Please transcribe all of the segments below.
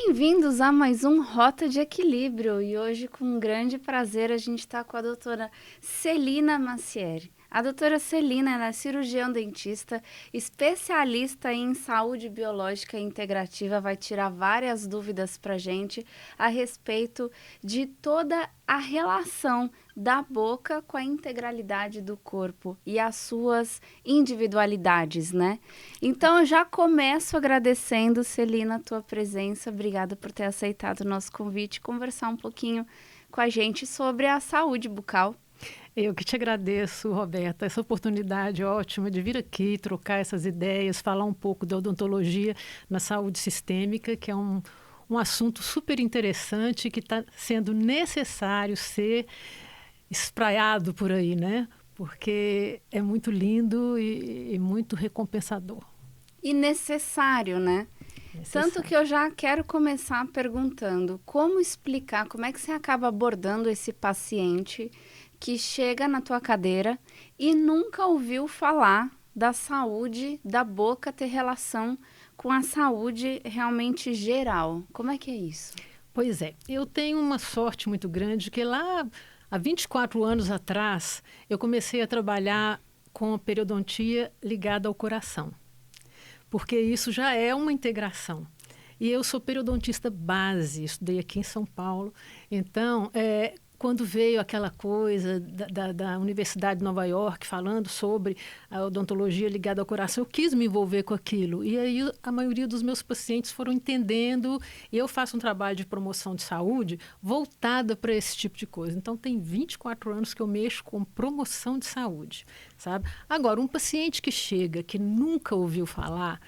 Bem-vindos a mais um Rota de Equilíbrio e hoje com um grande prazer a gente está com a doutora Celina Massieri. A doutora Celina ela é cirurgiã dentista, especialista em saúde biológica e integrativa, vai tirar várias dúvidas para a gente a respeito de toda a relação da boca com a integralidade do corpo e as suas individualidades, né? Então, eu já começo agradecendo, Celina, a tua presença. Obrigada por ter aceitado o nosso convite e conversar um pouquinho com a gente sobre a saúde bucal. Eu que te agradeço, Roberta, essa oportunidade ótima de vir aqui, trocar essas ideias, falar um pouco da odontologia na saúde sistêmica, que é um assunto super interessante que está sendo necessário ser espraiado por aí, né? Porque é muito lindo e muito recompensador. E necessário, né? Tanto que eu já quero começar perguntando como explicar, como é que você acaba abordando esse paciente que chega na tua cadeira e nunca ouviu falar da saúde da boca ter relação com a saúde realmente geral. Como é que é isso? Pois é, eu tenho uma sorte muito grande que lá há 24 anos atrás eu comecei a trabalhar com a periodontia ligada ao coração, porque isso já é uma integração. E eu sou periodontista base, estudei aqui em São Paulo. Então, quando veio aquela coisa da Universidade de Nova York falando sobre a odontologia ligada ao coração, eu quis me envolver com aquilo. E aí a maioria dos meus pacientes foram entendendo, e eu faço um trabalho de promoção de saúde voltada para esse tipo de coisa. Então, tem 24 anos que eu mexo com promoção de saúde, sabe? Agora, um paciente que chega, que nunca ouviu falar,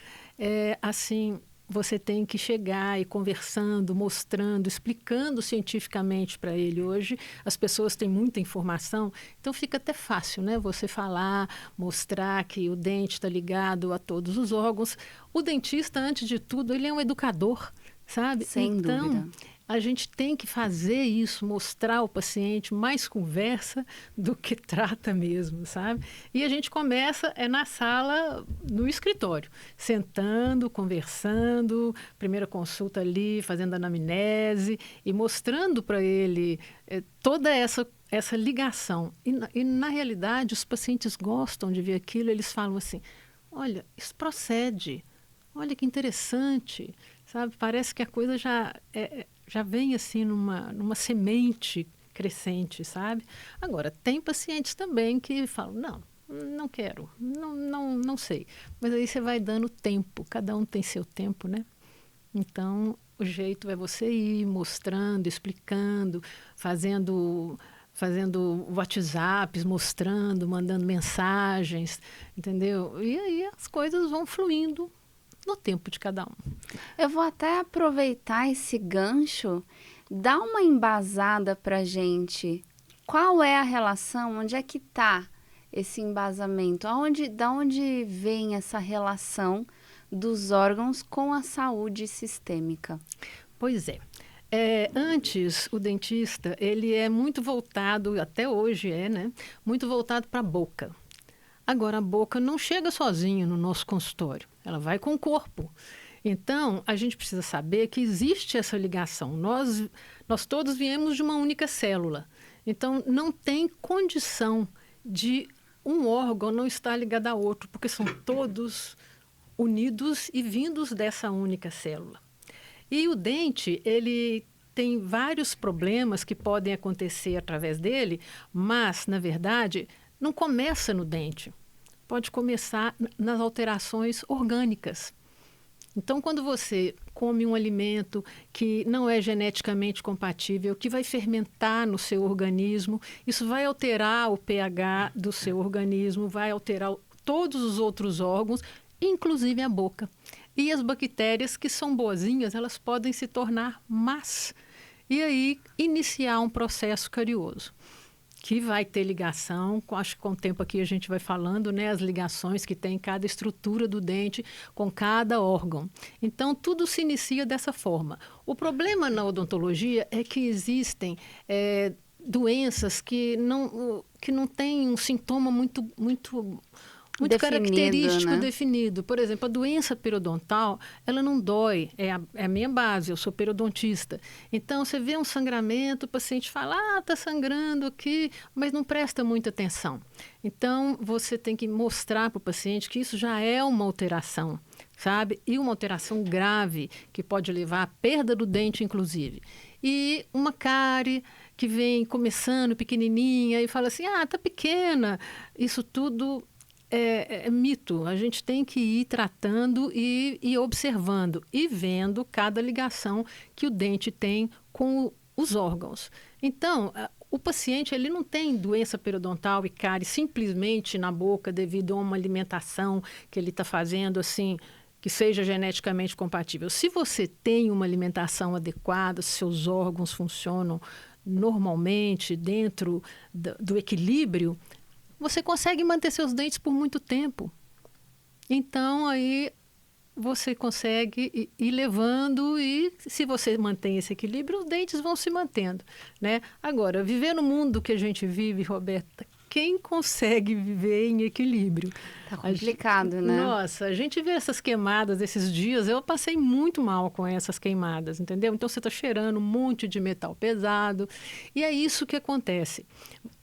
assim, você tem que chegar e conversando, mostrando, explicando cientificamente para ele. Hoje as pessoas têm muita informação, então fica até fácil, né? Você falar, mostrar que o dente está ligado a todos os órgãos. O dentista, antes de tudo, ele é um educador, sabe? Sem dúvida. A gente tem que fazer isso, mostrar ao paciente mais conversa do que trata mesmo, sabe? E a gente começa na sala, no escritório, sentando, conversando, primeira consulta ali, fazendo anamnese e mostrando para ele toda essa ligação. E, na realidade, os pacientes gostam de ver aquilo, eles falam assim, olha, isso procede, olha que interessante, sabe? Parece que a coisa já vem assim numa semente crescente, sabe? Agora, tem pacientes também que falam, não quero, não sei. Mas aí você vai dando tempo, cada um tem seu tempo, né? Então, o jeito é você ir mostrando, explicando, fazendo WhatsApps, mostrando, mandando mensagens, entendeu? E aí as coisas vão fluindo no tempo de cada um. Eu vou até aproveitar esse gancho, dar uma embasada para gente. Qual é a relação? Onde é que está esse embasamento? Da onde vem essa relação dos órgãos com a saúde sistêmica? Pois é. Antes, o dentista, ele é muito voltado, até hoje né? Muito voltado para a boca. Agora, a boca não chega sozinha no nosso consultório, ela vai com o corpo. Então, a gente precisa saber que existe essa ligação. Nós todos viemos de uma única célula. Então, não tem condição de um órgão não estar ligado a outro, porque são todos unidos e vindos dessa única célula. E o dente, ele tem vários problemas que podem acontecer através dele, mas, na verdade, não começa no dente. Pode começar nas alterações orgânicas. Então, quando você come um alimento que não é geneticamente compatível, que vai fermentar no seu organismo, isso vai alterar o pH do seu organismo, vai alterar todos os outros órgãos, inclusive a boca. E as bactérias que são boazinhas, elas podem se tornar más. E aí, iniciar um processo carioso, que vai ter ligação, acho que com o tempo aqui a gente vai falando, né, as ligações que tem cada estrutura do dente com cada órgão. Então, tudo se inicia dessa forma. O problema na odontologia é que existem doenças que não têm um sintoma muito muito definido, característico, né? definido. Por exemplo, a doença periodontal, ela não dói, é a minha base, eu sou periodontista. Então, você vê um sangramento, o paciente fala, está sangrando aqui, mas não presta muita atenção. Então, você tem que mostrar para o paciente que isso já é uma alteração, sabe? E uma alteração grave, que pode levar à perda do dente, inclusive. E uma cárie que vem começando pequenininha e fala assim, tá pequena. Isso tudo é mito. A gente tem que ir tratando e observando e vendo cada ligação que o dente tem com os órgãos. Então, o paciente ele não tem doença periodontal e cárie simplesmente na boca devido a uma alimentação que ele está fazendo assim, que seja geneticamente compatível. Se você tem uma alimentação adequada, seus órgãos funcionam normalmente dentro do equilíbrio, você consegue manter seus dentes por muito tempo. Então, aí você consegue ir levando e, se você mantém esse equilíbrio, os dentes vão se mantendo, né? Agora, viver no mundo que a gente vive, Roberta, quem consegue viver em equilíbrio? Tá complicado, né? Nossa, a gente vê essas queimadas esses dias, eu passei muito mal com essas queimadas, entendeu? Então, você está cheirando um monte de metal pesado e é isso que acontece.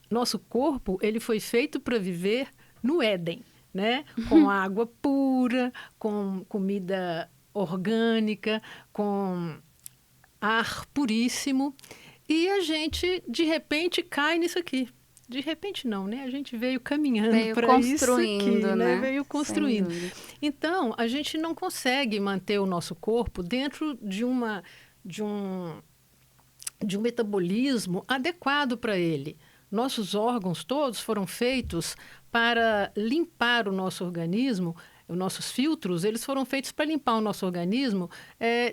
Nosso corpo, ele foi feito para viver no Éden, né? Com água pura, com comida orgânica, com ar puríssimo. E a gente, de repente, cai nisso aqui. De repente não, né? A gente veio caminhando para isso aqui, né? Veio construindo. Então, a gente não consegue manter o nosso corpo dentro de um metabolismo adequado para ele. Nossos órgãos todos foram feitos para limpar o nosso organismo, os nossos filtros, eles foram feitos para limpar o nosso organismo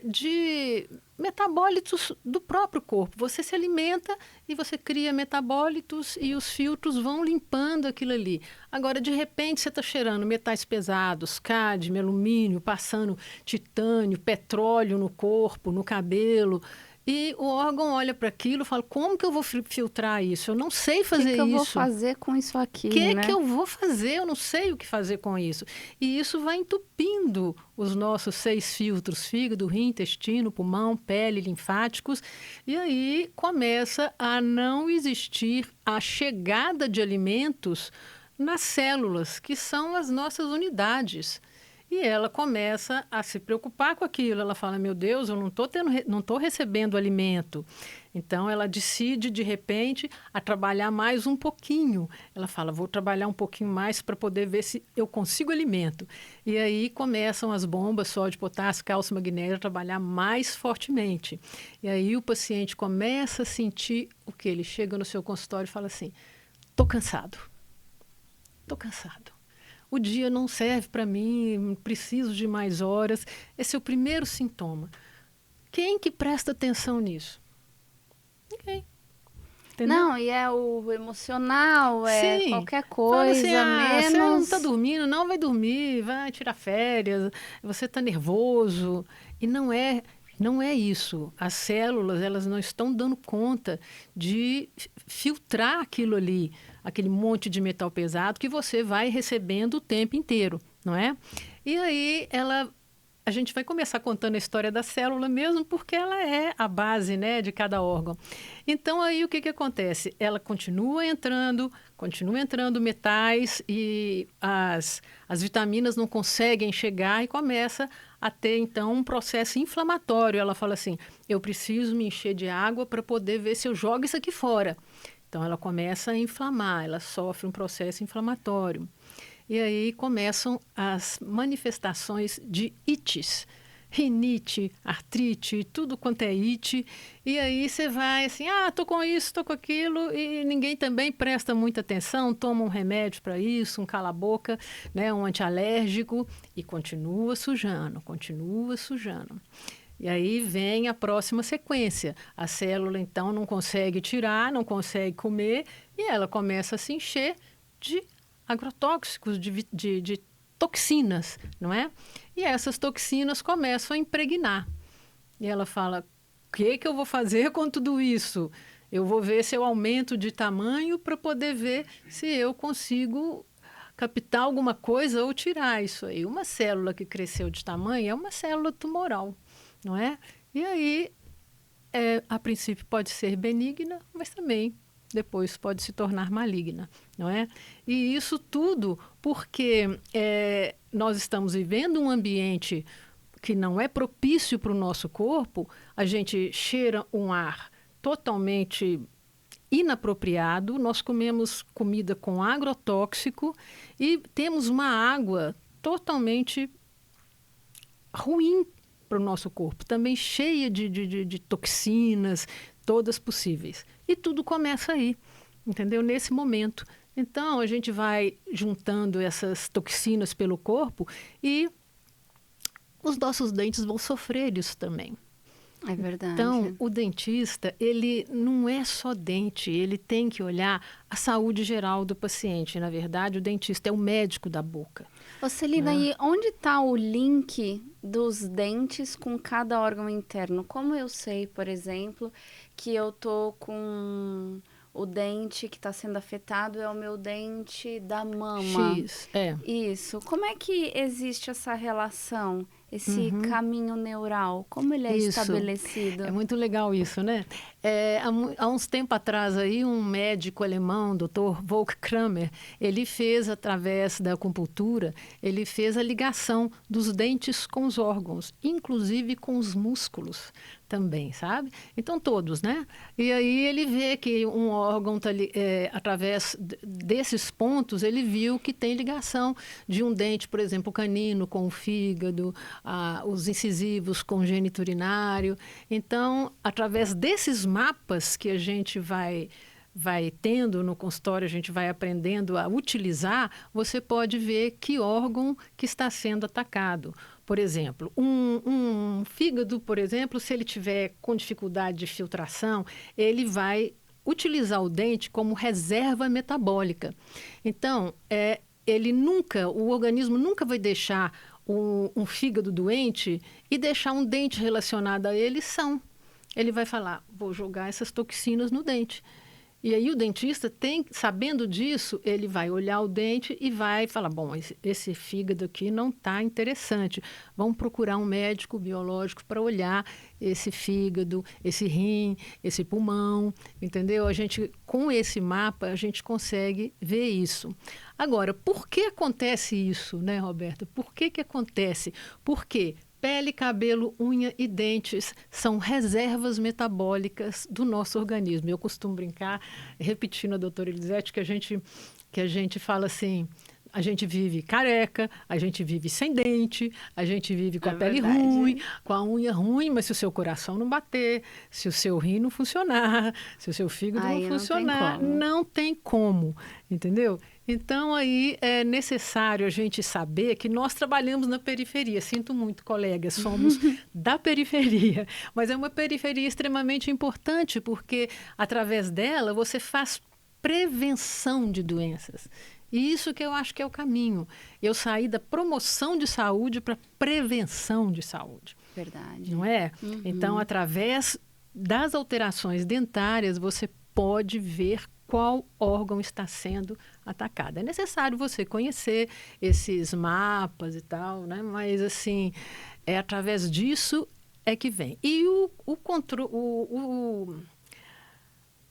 de metabólitos do próprio corpo. Você se alimenta e você cria metabólitos e os filtros vão limpando aquilo ali. Agora, de repente, você está cheirando metais pesados, cádmio, alumínio, passando titânio, petróleo no corpo, no cabelo. E o órgão olha para aquilo e fala, como que eu vou filtrar isso? Eu não sei fazer isso. O que eu vou fazer com isso aqui, né? O que eu vou fazer? Eu não sei o que fazer com isso. E isso vai entupindo os nossos 6 filtros, fígado, rim, intestino, pulmão, pele, linfáticos. E aí começa a não existir a chegada de alimentos nas células, que são as nossas unidades. E ela começa a se preocupar com aquilo. Ela fala, meu Deus, eu não estou recebendo alimento. Então, ela decide, de repente, a trabalhar mais um pouquinho. Ela fala, vou trabalhar um pouquinho mais para poder ver se eu consigo alimento. E aí começam as bombas, sódio, potássio, cálcio, magnésio, a trabalhar mais fortemente. E aí o paciente começa a sentir o que? Ele chega no seu consultório e fala assim, estou cansado. Estou cansado. O dia não serve para mim, preciso de mais horas. Esse é o primeiro sintoma. Quem que presta atenção nisso? Ninguém. Entendeu? Não, e é o emocional, Sim. Qualquer coisa, assim, menos... Você não está dormindo, não vai dormir, vai tirar férias, você está nervoso. E não é isso. As células, elas não estão dando conta de filtrar aquilo ali, aquele monte de metal pesado que você vai recebendo o tempo inteiro, não é? E aí a gente vai começar contando a história da célula mesmo, porque ela é a base, né, de cada órgão. Então, aí o que acontece? Ela continua entrando metais e as vitaminas não conseguem chegar e começa a ter, então, um processo inflamatório. Ela fala assim, eu preciso me encher de água para poder ver se eu jogo isso aqui fora. Então, ela começa a inflamar, ela sofre um processo inflamatório. E aí começam as manifestações de ites, rinite, artrite, tudo quanto é ite. E aí você vai assim, tô com isso, tô com aquilo, e ninguém também presta muita atenção, toma um remédio para isso, um cala-boca, né, um antialérgico, e continua sujando, continua sujando. E aí vem a próxima sequência. A célula, então, não consegue tirar, não consegue comer, e ela começa a se encher de agrotóxicos, de toxinas, não é? E essas toxinas começam a impregnar. E ela fala, o que eu vou fazer com tudo isso? Eu vou ver se eu aumento de tamanho para poder ver se eu consigo captar alguma coisa ou tirar isso aí. Uma célula que cresceu de tamanho é uma célula tumoral, não é? E aí, a princípio pode ser benigna, mas também depois pode se tornar maligna, não é? E isso tudo porque nós estamos vivendo um ambiente que não é propício para o nosso corpo, a gente cheira um ar totalmente inapropriado, nós comemos comida com agrotóxico e temos uma água totalmente ruim para o nosso corpo, também cheia de toxinas, todas possíveis. E tudo começa aí, entendeu? Nesse momento. Então, a gente vai juntando essas toxinas pelo corpo e os nossos dentes vão sofrer isso também. É verdade. Então, o dentista, ele não é só dente, ele tem que olhar a saúde geral do paciente. Na verdade, o dentista é o médico da boca. Ô Celina, e onde está o link dos dentes com cada órgão interno? Como eu sei, por exemplo, que eu tô com o dente que está sendo afetado é o meu dente da mama. X, Isso. Como é que existe essa relação, esse caminho neural? Como ele é estabelecido? É muito legal isso, né? Há uns tempos atrás, aí, um médico alemão, Dr. Volk Kramer, ele fez, através da acupuntura, ele fez a ligação dos dentes com os órgãos, inclusive com os músculos também, sabe? Então, todos, né? E aí ele vê que um órgão, através desses pontos, ele viu que tem ligação de um dente, por exemplo, o canino com o fígado, os incisivos com o gênito urinário. Então, através desses mapas que a gente vai tendo no consultório, a gente vai aprendendo a utilizar, você pode ver que órgão que está sendo atacado. Por exemplo, um fígado, por exemplo, se ele tiver com dificuldade de filtração, ele vai utilizar o dente como reserva metabólica. Então, o organismo nunca vai deixar um fígado doente e deixar um dente relacionado a ele são. Ele vai falar, vou jogar essas toxinas no dente. E aí o dentista, sabendo disso, ele vai olhar o dente e vai falar, bom, esse fígado aqui não está interessante. Vamos procurar um médico biológico para olhar esse fígado, esse rim, esse pulmão, entendeu? Com esse mapa, a gente consegue ver isso. Agora, por que acontece isso, né, Roberta? Por que acontece? Porque pele, cabelo, unha e dentes são reservas metabólicas do nosso organismo. Eu costumo brincar, repetindo a doutora Elisete, que a gente fala assim, a gente vive careca, a gente vive sem dente, a gente vive com a pele ruim, com a unha ruim, mas se o seu coração não bater, se o seu rim não funcionar, se o seu fígado não funcionar, não tem como, entendeu? Então, aí é necessário a gente saber que nós trabalhamos na periferia. Sinto muito, colegas, somos da periferia. Mas é uma periferia extremamente importante, porque através dela você faz prevenção de doenças. E isso que eu acho que é o caminho. Eu saí da promoção de saúde para prevenção de saúde. Verdade. Não é? Então, através das alterações dentárias, você pode ver qual órgão está sendo atacado. É necessário você conhecer esses mapas e tal, né? Mas, assim, através disso é que vem. E o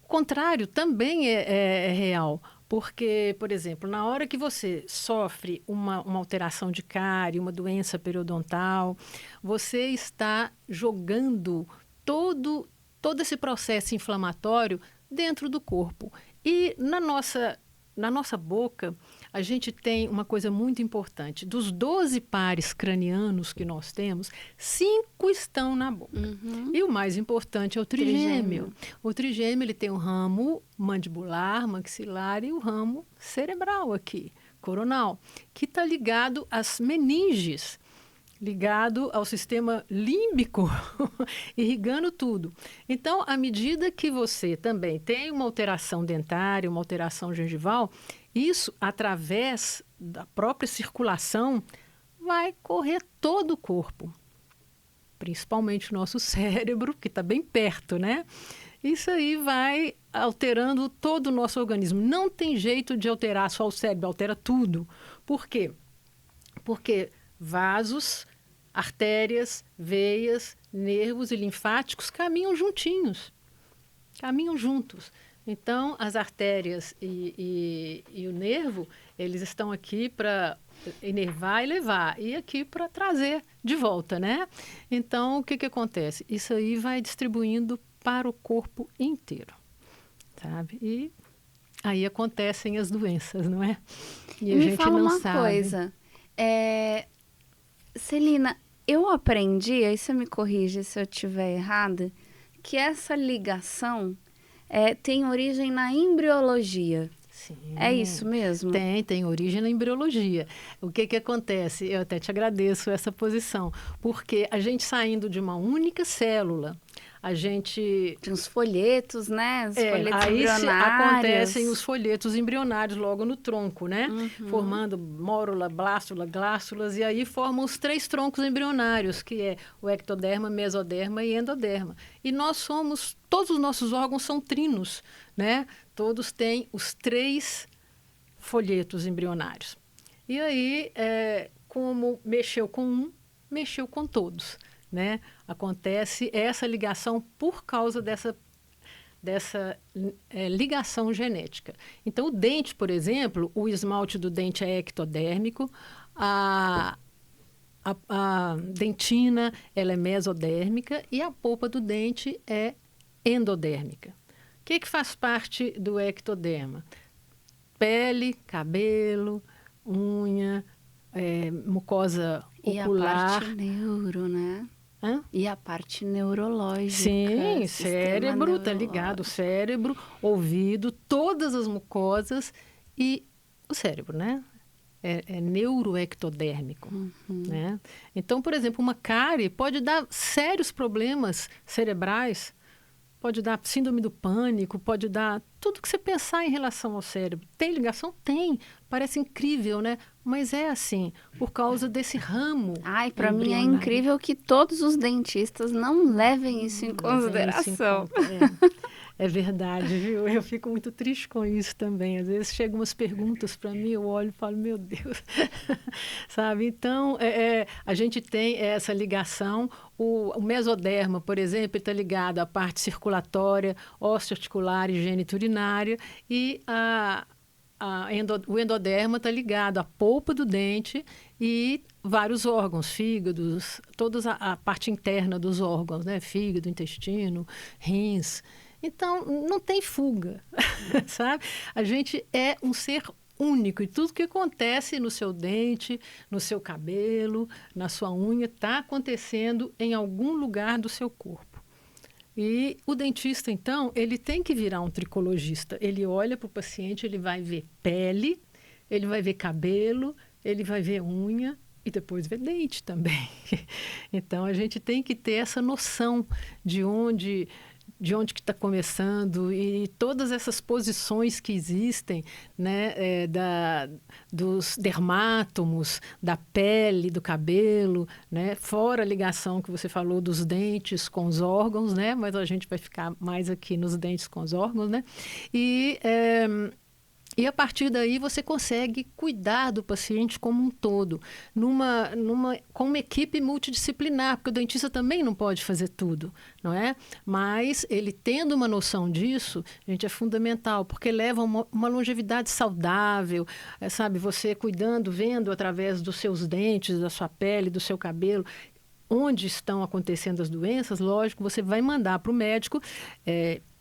contrário também é real. Porque, por exemplo, na hora que você sofre uma alteração de cárie, uma doença periodontal, você está jogando todo esse processo inflamatório dentro do corpo. E na nossa boca, a gente tem uma coisa muito importante. Dos 12 pares cranianos que nós temos, 5 estão na boca. E o mais importante é o trigêmeo. O trigêmeo ele tem o ramo mandibular, maxilar e o ramo cerebral aqui, coronal, que está ligado às meninges, ligado ao sistema límbico, irrigando tudo. Então, à medida que você também tem uma alteração dentária, uma alteração gengival, isso, através da própria circulação, vai correr todo o corpo, principalmente o nosso cérebro, que está bem perto, né? Isso aí vai alterando todo o nosso organismo. Não tem jeito de alterar só o cérebro, altera tudo. Por quê? Porque vasos, artérias, veias, nervos e linfáticos caminham juntinhos, caminham juntos. Então, as artérias e o nervo, eles estão aqui para inervar e levar, e aqui para trazer de volta, né? Então, o que que acontece? Isso aí vai distribuindo para o corpo inteiro, sabe? E aí acontecem as doenças, não é? E a Me gente fala não uma sabe. coisa. Celina, eu aprendi, aí você me corrige se eu estiver errada, que essa ligação tem origem na embriologia. Sim. É isso mesmo? Tem origem na embriologia. O que que acontece? Eu até te agradeço essa posição, porque a gente saindo de uma única célula, a gente... Tem os folhetos, né? Os folhetos aí embrionários. acontecem os folhetos embrionários logo no tronco, né? Formando mórula, blástula, glástulas, e aí formam os 3 troncos embrionários, que é o ectoderma, mesoderma e endoderma. E todos os nossos órgãos são trinos, né? Todos têm os 3 folhetos embrionários. E aí, como mexeu com um, mexeu com todos, né? Acontece essa ligação por causa dessa ligação genética. Então, o dente, por exemplo, o esmalte do dente é ectodérmico, a dentina ela é mesodérmica e a polpa do dente é endodérmica. O que faz parte do ectoderma? Pele, cabelo, unha, mucosa ocular. E a parte neuro, né? Hã? E a parte neurológica. Sim, cérebro, tá ligado. Cérebro, ouvido, todas as mucosas e o cérebro, né? É neuroectodérmico, né? Então, por exemplo, uma cárie pode dar sérios problemas cerebrais, pode dar síndrome do pânico, pode dar tudo que você pensar em relação ao cérebro. Tem ligação? Tem. Parece incrível, né? Mas é assim, por causa desse ramo. Ai, para mim é incrível que todos os dentistas não levem isso em consideração. É verdade, viu? Eu fico muito triste com isso também. Às vezes chegam umas perguntas para mim, eu olho e falo, meu Deus, sabe? Então, a gente tem essa ligação. O mesoderma, por exemplo, está ligado à parte circulatória, osteoarticular e geniturinária, e o endoderma está ligado à polpa do dente e vários órgãos, fígados, toda a parte interna dos órgãos, né? Fígado, intestino, rins. Então, não tem fuga, sabe? A gente é um ser único e tudo que acontece no seu dente, no seu cabelo, na sua unha, está acontecendo em algum lugar do seu corpo. E o dentista, então, ele tem que virar um tricologista. Ele olha para o paciente, ele vai ver pele, ele vai ver cabelo, ele vai ver unha e depois ver dente também. Então, a gente tem que ter essa noção de onde que está começando e todas essas posições que existem, né, dos dermátomos, da pele, do cabelo, né, fora a ligação que você falou dos dentes com os órgãos, né, mas a gente vai ficar mais aqui nos dentes com os órgãos, né, e a partir daí você consegue cuidar do paciente como um todo, com uma equipe multidisciplinar, porque o dentista também não pode fazer tudo, não é? Mas ele tendo uma noção disso, gente, é fundamental, porque leva uma longevidade saudável, sabe? Você cuidando, vendo através dos seus dentes, da sua pele, do seu cabelo, onde estão acontecendo as doenças, lógico, você vai mandar para o médico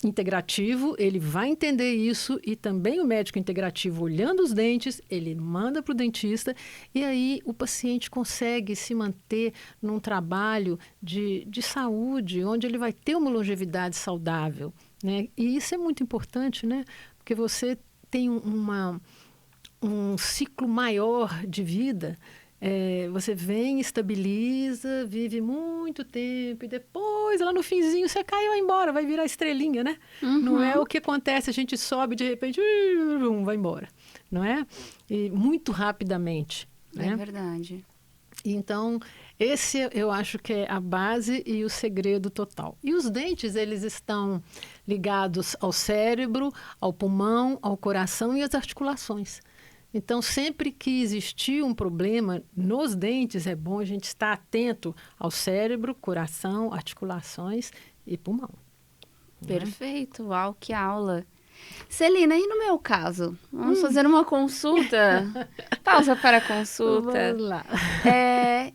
integrativo, ele vai entender isso e também o médico integrativo, olhando os dentes, ele manda para o dentista e aí o paciente consegue se manter num trabalho de saúde, onde ele vai ter uma longevidade saudável, né? E isso é muito importante, né? Porque você tem um ciclo maior de vida. Você vem, estabiliza, vive muito tempo e depois, lá no finzinho, você cai e vai embora, vai virar estrelinha, né? Não é o que acontece, a gente sobe de repente, vai embora, não é? E muito rapidamente, né? É verdade. Então, esse eu acho que é a base e o segredo total. E os dentes, eles estão ligados ao cérebro, ao pulmão, ao coração e às articulações. Então, sempre que existir um problema nos dentes, é bom a gente estar atento ao cérebro, coração, articulações e pulmão. Perfeito, uau, que aula. Celina, e no meu caso? Vamos fazer uma consulta? Pausa para a consulta. Vamos lá.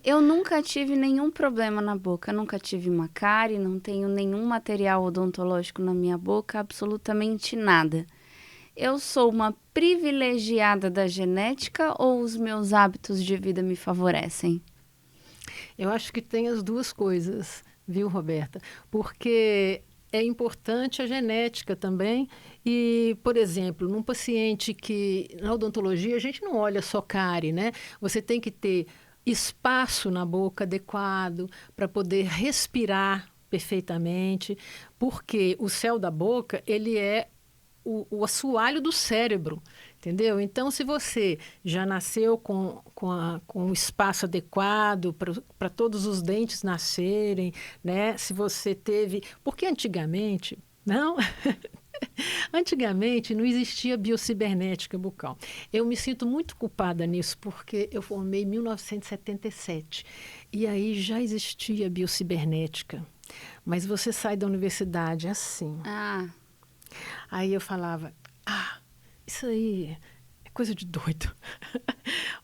Eu nunca tive nenhum problema na boca, nunca tive uma cárie, não tenho nenhum material odontológico na minha boca, absolutamente nada. Eu sou uma privilegiada da genética ou os meus hábitos de vida me favorecem? Eu acho que tem as duas coisas, viu, Roberta? Porque é importante a genética também. E, por exemplo, num paciente que, na odontologia, a gente não olha só cárie, né? Você tem que ter espaço na boca adequado para poder respirar perfeitamente, porque o céu da boca, ele é o assoalho do cérebro, entendeu? Então, se você já nasceu com o espaço adequado para todos os dentes nascerem, né? Se você teve... Porque antigamente, não... Antigamente não existia biocibernética bucal. Eu me sinto muito culpada nisso, porque eu formei em 1977. E aí já existia biocibernética. Mas você sai da universidade assim. Aí eu falava, isso aí é coisa de doido.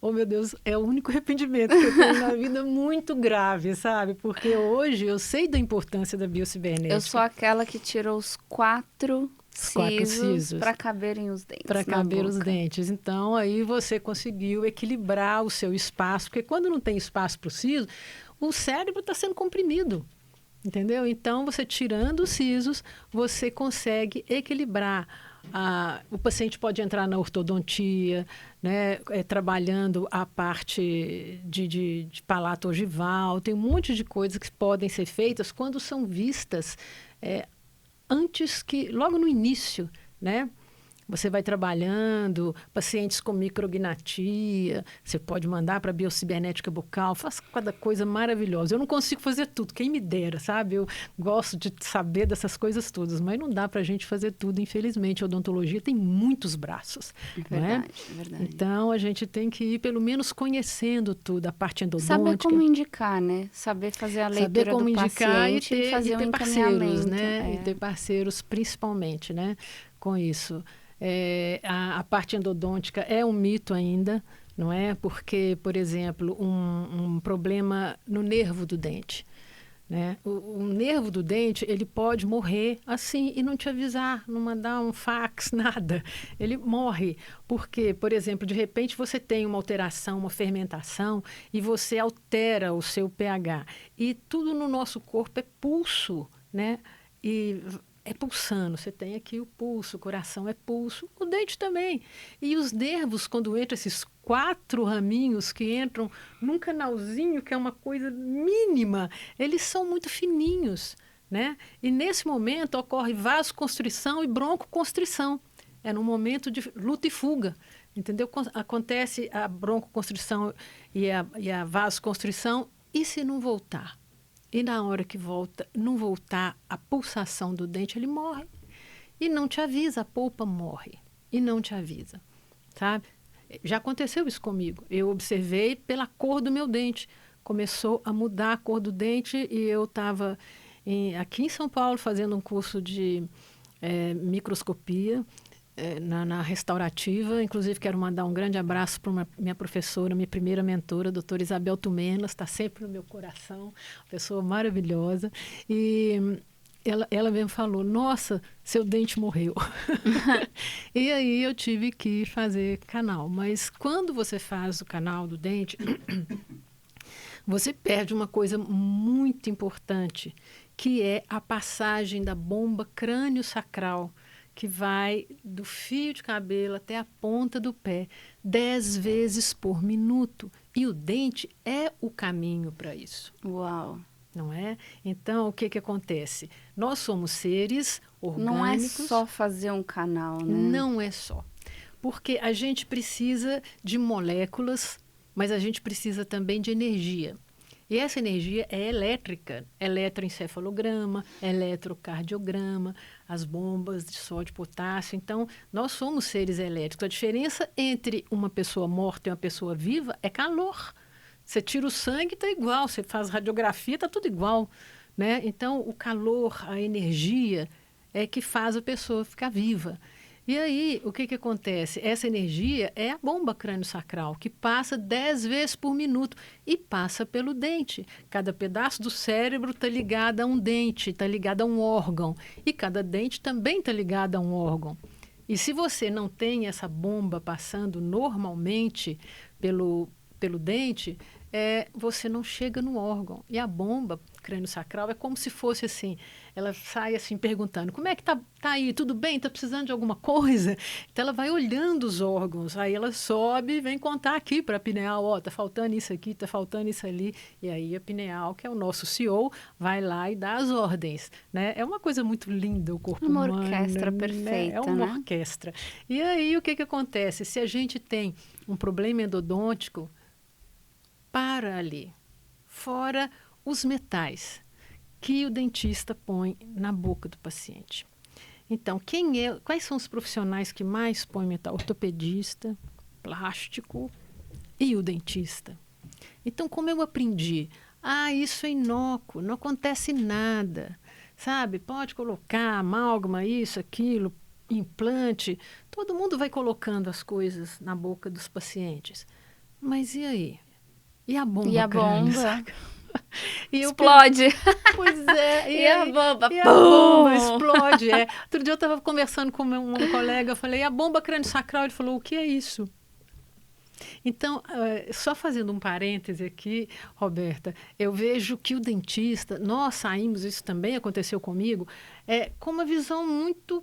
Oh, meu Deus, é o único arrependimento que eu tenho na vida, muito grave, sabe? Porque hoje eu sei da importância da biocibernética. Eu sou aquela que tirou os quatro sisos para caberem os dentes. Para caber os dentes. Então, aí você conseguiu equilibrar o seu espaço, porque quando não tem espaço para o siso, o cérebro está sendo comprimido. Entendeu? Então, você tirando os sisos, você consegue equilibrar. O paciente pode entrar na ortodontia, né, trabalhando a parte de palato ogival. Tem um monte de coisas que podem ser feitas quando são vistas antes que, logo no início, né? Você vai trabalhando, pacientes com micrognatia, você pode mandar para a biocibernética bucal, faz cada coisa maravilhosa. Eu não consigo fazer tudo, quem me dera, sabe? Eu gosto de saber dessas coisas todas, mas não dá para a gente fazer tudo, infelizmente. A odontologia tem muitos braços. Verdade, é verdade. Então, a gente tem que ir, pelo menos, conhecendo tudo, a parte endodôntica. Saber como indicar, né? Saber fazer a leitura do paciente e fazer um encaminhamento. Parceiros, né? E ter parceiros, principalmente, né? Com isso. A parte endodôntica é um mito ainda, não é? Porque, por exemplo, um problema no nervo do dente, né? O nervo do dente, ele pode morrer assim e não te avisar, não mandar um fax, nada. Ele morre porque, por exemplo, de repente você tem uma alteração, uma fermentação e você altera o seu pH. E tudo no nosso corpo é pulso, né? E é pulsando, você tem aqui o pulso, o coração é pulso, o dente também. E os nervos, quando entram esses 4 raminhos que entram num canalzinho, que é uma coisa mínima, eles são muito fininhos, né? E nesse momento ocorre vasoconstrição e broncoconstrição. É no momento de luta e fuga, entendeu? Acontece a broncoconstrição e a vasoconstrição, e se não voltar? E na hora que volta, não voltar a pulsação do dente, ele morre. E não te avisa, a polpa morre. E não te avisa, sabe? Já aconteceu isso comigo. Eu observei pela cor do meu dente. Começou a mudar a cor do dente e eu estava aqui em São Paulo fazendo um curso de microscopia na restaurativa. Inclusive, quero mandar um grande abraço para minha professora, minha primeira mentora, a doutora Isabel Tumenas, está sempre no meu coração, uma pessoa maravilhosa. E ela mesmo falou, nossa, seu dente morreu. E aí eu tive que fazer canal. Mas quando você faz o canal do dente, você perde uma coisa muito importante, que é a passagem da bomba crânio-sacral, que vai do fio de cabelo até a ponta do pé, 10 vezes por minuto. E o dente é o caminho para isso. Uau! Não é? Então, o que acontece? Nós somos seres orgânicos. Não é só fazer um canal, né? Não é só. Porque a gente precisa de moléculas mas a gente precisa também de energia. E essa energia é elétrica, eletroencefalograma, eletrocardiograma, as bombas de sódio e potássio. Então, nós somos seres elétricos. A diferença entre uma pessoa morta e uma pessoa viva é calor. Você tira o sangue, está igual. Você faz radiografia, está tudo igual, né? Então, o calor, a energia é que faz a pessoa ficar viva. E aí, o que acontece? Essa energia é a bomba crânio-sacral, que passa 10 vezes por minuto e passa pelo dente. Cada pedaço do cérebro está ligado a um dente, está ligado a um órgão. E cada dente também está ligado a um órgão. E se você não tem essa bomba passando normalmente pelo dente, você não chega no órgão. E a bomba crânio-sacral é como se fosse assim, ela sai assim perguntando, como é que tá aí, tudo bem, tá precisando de alguma coisa? Então ela vai olhando os órgãos, aí ela sobe e vem contar aqui para a pineal, ó, tá faltando isso aqui, tá faltando isso ali, e aí a pineal, que é o nosso CEO, vai lá e dá as ordens, né? É uma coisa muito linda o corpo humano. Uma orquestra perfeita, É uma orquestra. E aí o que acontece? Se a gente tem um problema endodôntico, para ali, fora os metais que o dentista põe na boca do paciente. Então, quais são os profissionais que mais põem metal? Ortopedista, plástico e o dentista. Então, como eu aprendi? Isso é inócuo, não acontece nada, sabe? Pode colocar amálgama, isso, aquilo, implante. Todo mundo vai colocando as coisas na boca dos pacientes. Mas e aí? E a bomba? E a bomba? Explode. Pois é. E a bomba? E a bomba explode. Outro dia eu estava conversando com um colega, eu falei, e a bomba crânio-sacral? Ele falou, o que é isso? Então, só fazendo um parêntese aqui, Roberta, eu vejo que o dentista, nós saímos, isso também aconteceu comigo, com uma visão muito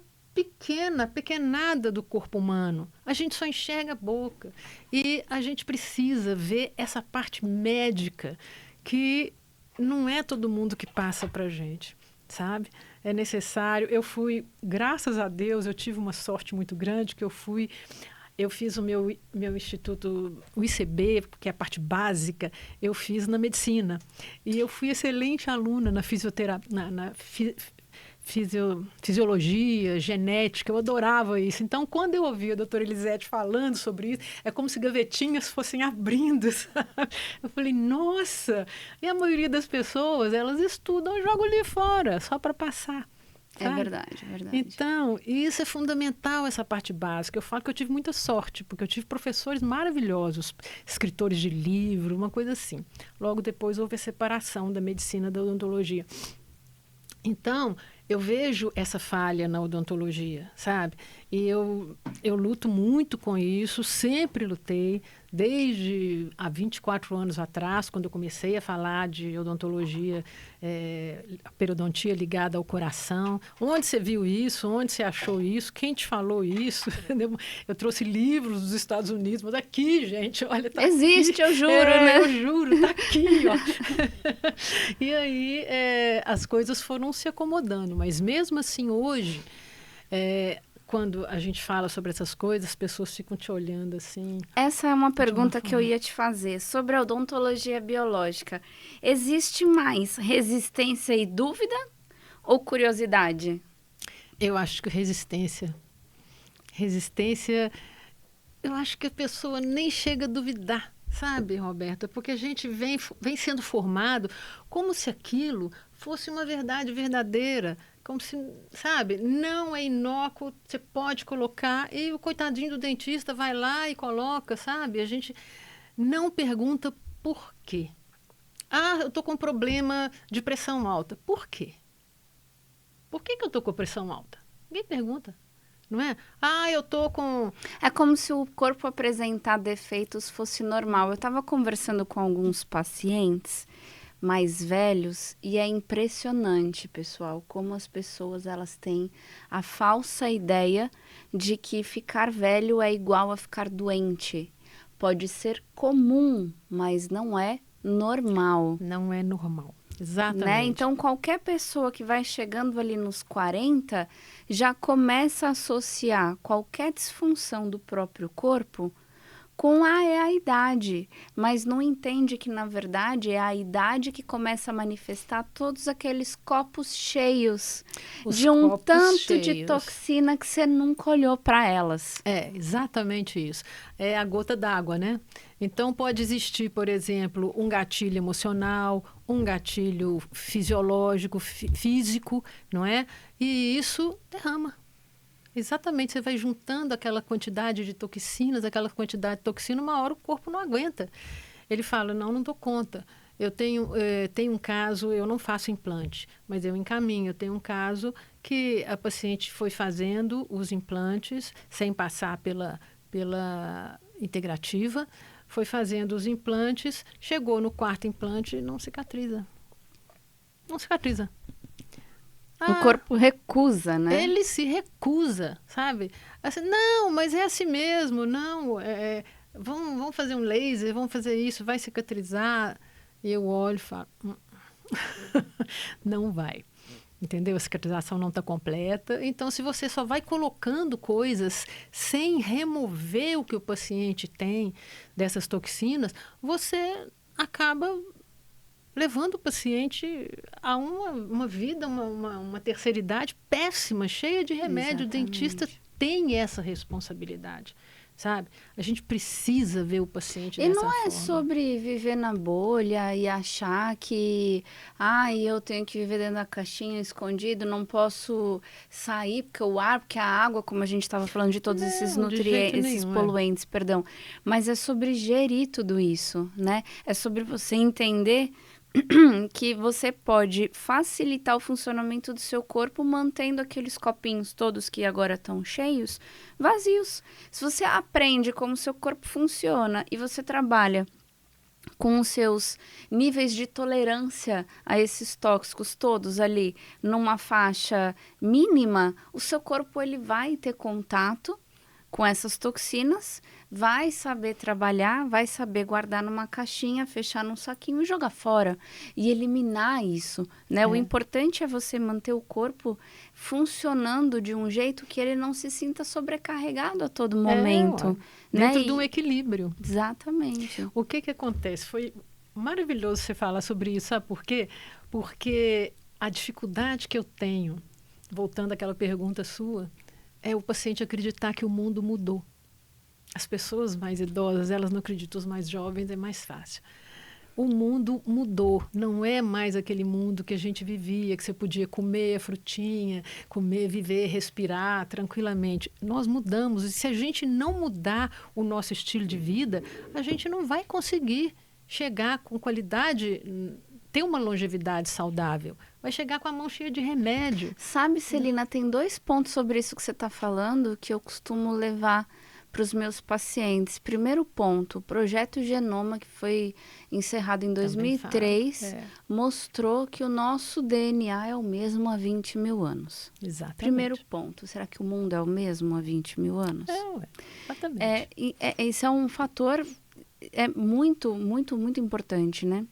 pequenada do corpo humano. A gente só enxerga a boca. E a gente precisa ver essa parte médica que não é todo mundo que passa para a gente, sabe? É necessário. Graças a Deus, eu tive uma sorte muito grande que eu fiz o meu instituto, o ICB, que é a parte básica, eu fiz na medicina. E eu fui excelente aluna na fisiologia, genética, eu adorava isso. Então, quando eu ouvi a doutora Elisete falando sobre isso, é como se gavetinhas fossem abrindo, sabe? Eu falei, nossa! E a maioria das pessoas, elas estudam e jogam ali fora, só para passar. Sabe? É verdade, é verdade. Então, isso é fundamental, essa parte básica. Eu falo que eu tive muita sorte, porque eu tive professores maravilhosos, escritores de livro, uma coisa assim. Logo depois houve a separação da medicina da odontologia. Então, eu vejo essa falha na odontologia, sabe? E eu luto muito com isso, sempre lutei, desde há 24 anos atrás, quando eu comecei a falar de odontologia, a periodontia ligada ao coração. Onde você viu isso? Onde você achou isso? Quem te falou isso? Eu trouxe livros dos Estados Unidos, mas aqui, gente, olha, tá existe, aqui. Eu juro, né? Eu juro, tá aqui, ó. E aí, as coisas foram se acomodando, mas mesmo assim, hoje, quando a gente fala sobre essas coisas, as pessoas ficam te olhando assim. Essa é uma pergunta que eu ia te fazer. Sobre a odontologia biológica, existe mais resistência e dúvida ou curiosidade? Eu acho que resistência. Resistência, eu acho que a pessoa nem chega a duvidar, sabe, Roberta? Porque a gente vem sendo formado como se aquilo fosse uma verdade verdadeira. Como se, sabe, não é inócuo, você pode colocar, e o coitadinho do dentista vai lá e coloca, sabe? A gente não pergunta por quê. Eu estou com problema de pressão alta. Por quê? Por que eu estou com pressão alta? Ninguém pergunta, não é? Eu estou com... É como se o corpo apresentar defeitos fosse normal. Eu estava conversando com alguns pacientes mais velhos e é impressionante, pessoal, como as pessoas elas têm a falsa ideia de que ficar velho é igual a ficar doente. Pode ser comum, mas não é normal. Não é normal, exatamente. Né? Então, qualquer pessoa que vai chegando ali nos 40 já começa a associar qualquer disfunção do próprio corpo com a idade, mas não entende que, na verdade, é a idade que começa a manifestar todos aqueles copos cheios de um tanto de toxina que você nunca olhou para elas. É, exatamente isso. É a gota d'água, né? Então, pode existir, por exemplo, um gatilho emocional, um gatilho fisiológico, físico, não é? E isso derrama. Exatamente, você vai juntando aquela quantidade de toxinas, uma hora o corpo não aguenta. Ele fala, não dou conta. Eu tenho um caso, eu não faço implante, mas eu encaminho. Eu tenho um caso que a paciente foi fazendo os implantes sem passar pela integrativa, foi fazendo os implantes, chegou no quarto implante e não cicatriza. Não cicatriza. O corpo recusa, né? Ele se recusa, sabe? Assim, não, mas é assim mesmo, não, vamos fazer um laser, vamos fazer isso, vai cicatrizar. E eu olho e falo, não vai. Entendeu? A cicatrização não está completa. Então, se você só vai colocando coisas sem remover o que o paciente tem dessas toxinas, você acaba levando o paciente a uma vida, uma terceira idade péssima, cheia de remédio. Exatamente. O dentista tem essa responsabilidade, sabe? A gente precisa ver o paciente dessa forma. E não é sobre viver na bolha e achar que eu tenho que viver dentro da caixinha escondido, não posso sair porque a água, como a gente estava falando de todos esses nutrientes, esses poluentes, perdão. Mas é sobre gerir tudo isso, né? É sobre você entender que você pode facilitar o funcionamento do seu corpo mantendo aqueles copinhos todos que agora estão cheios, vazios. Se você aprende como o seu corpo funciona e você trabalha com os seus níveis de tolerância a esses tóxicos todos ali numa faixa mínima, o seu corpo ele vai ter contato com essas toxinas, vai saber trabalhar, vai saber guardar numa caixinha, fechar num saquinho e jogar fora. E eliminar isso, né? O importante é você manter o corpo funcionando de um jeito que ele não se sinta sobrecarregado a todo momento. Né? Dentro de um equilíbrio. Exatamente. O que acontece? Foi maravilhoso você falar sobre isso, sabe por quê? Porque a dificuldade que eu tenho, voltando àquela pergunta sua, é o paciente acreditar que o mundo mudou. As pessoas mais idosas, elas não acreditam, os mais jovens é mais fácil. O mundo mudou, não é mais aquele mundo que a gente vivia, que você podia comer a frutinha, comer, viver, respirar tranquilamente. Nós mudamos, e se a gente não mudar o nosso estilo de vida, a gente não vai conseguir chegar com qualidade, ter uma longevidade saudável. Vai chegar com a mão cheia de remédio. Sabe, Celina, tem 2 pontos sobre isso que você está falando que eu costumo levar para os meus pacientes. Primeiro ponto, o projeto Genoma, que foi encerrado em 2003, mostrou que o nosso DNA é o mesmo há 20 mil anos. Exatamente. Primeiro ponto, será que o mundo é o mesmo há 20 mil anos? Exatamente. Esse é um fator muito, muito, muito importante, né?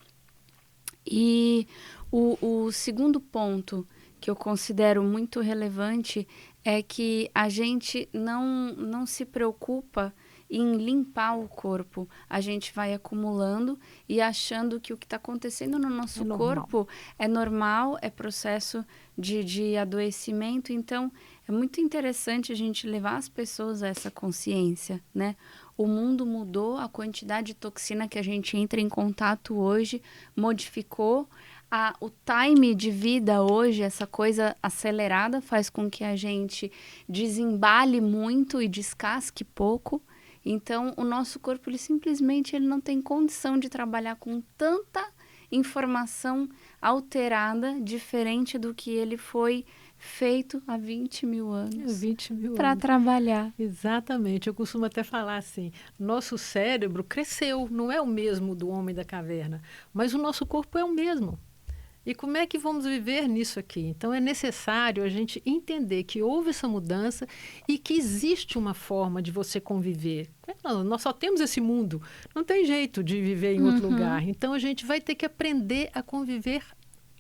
E o segundo ponto que eu considero muito relevante é que a gente não se preocupa em limpar o corpo. A gente vai acumulando e achando que o que está acontecendo no nosso corpo é normal, é processo de adoecimento. Então, é muito interessante a gente levar as pessoas a essa consciência, né? O mundo mudou, a quantidade de toxina que a gente entra em contato hoje modificou. O time de vida hoje, essa coisa acelerada, faz com que a gente desembale muito e descasque pouco. Então, o nosso corpo, ele não tem condição de trabalhar com tanta informação alterada, diferente do que ele foi feito há 20 mil anos. 20 mil para trabalhar. Exatamente. Eu costumo até falar assim, nosso cérebro cresceu, não é o mesmo do homem da caverna, mas o nosso corpo é o mesmo. E como é que vamos viver nisso aqui? Então, é necessário a gente entender que houve essa mudança e que existe uma forma de você conviver. Nós só temos esse mundo, não tem jeito de viver em outro lugar. Então, a gente vai ter que aprender a conviver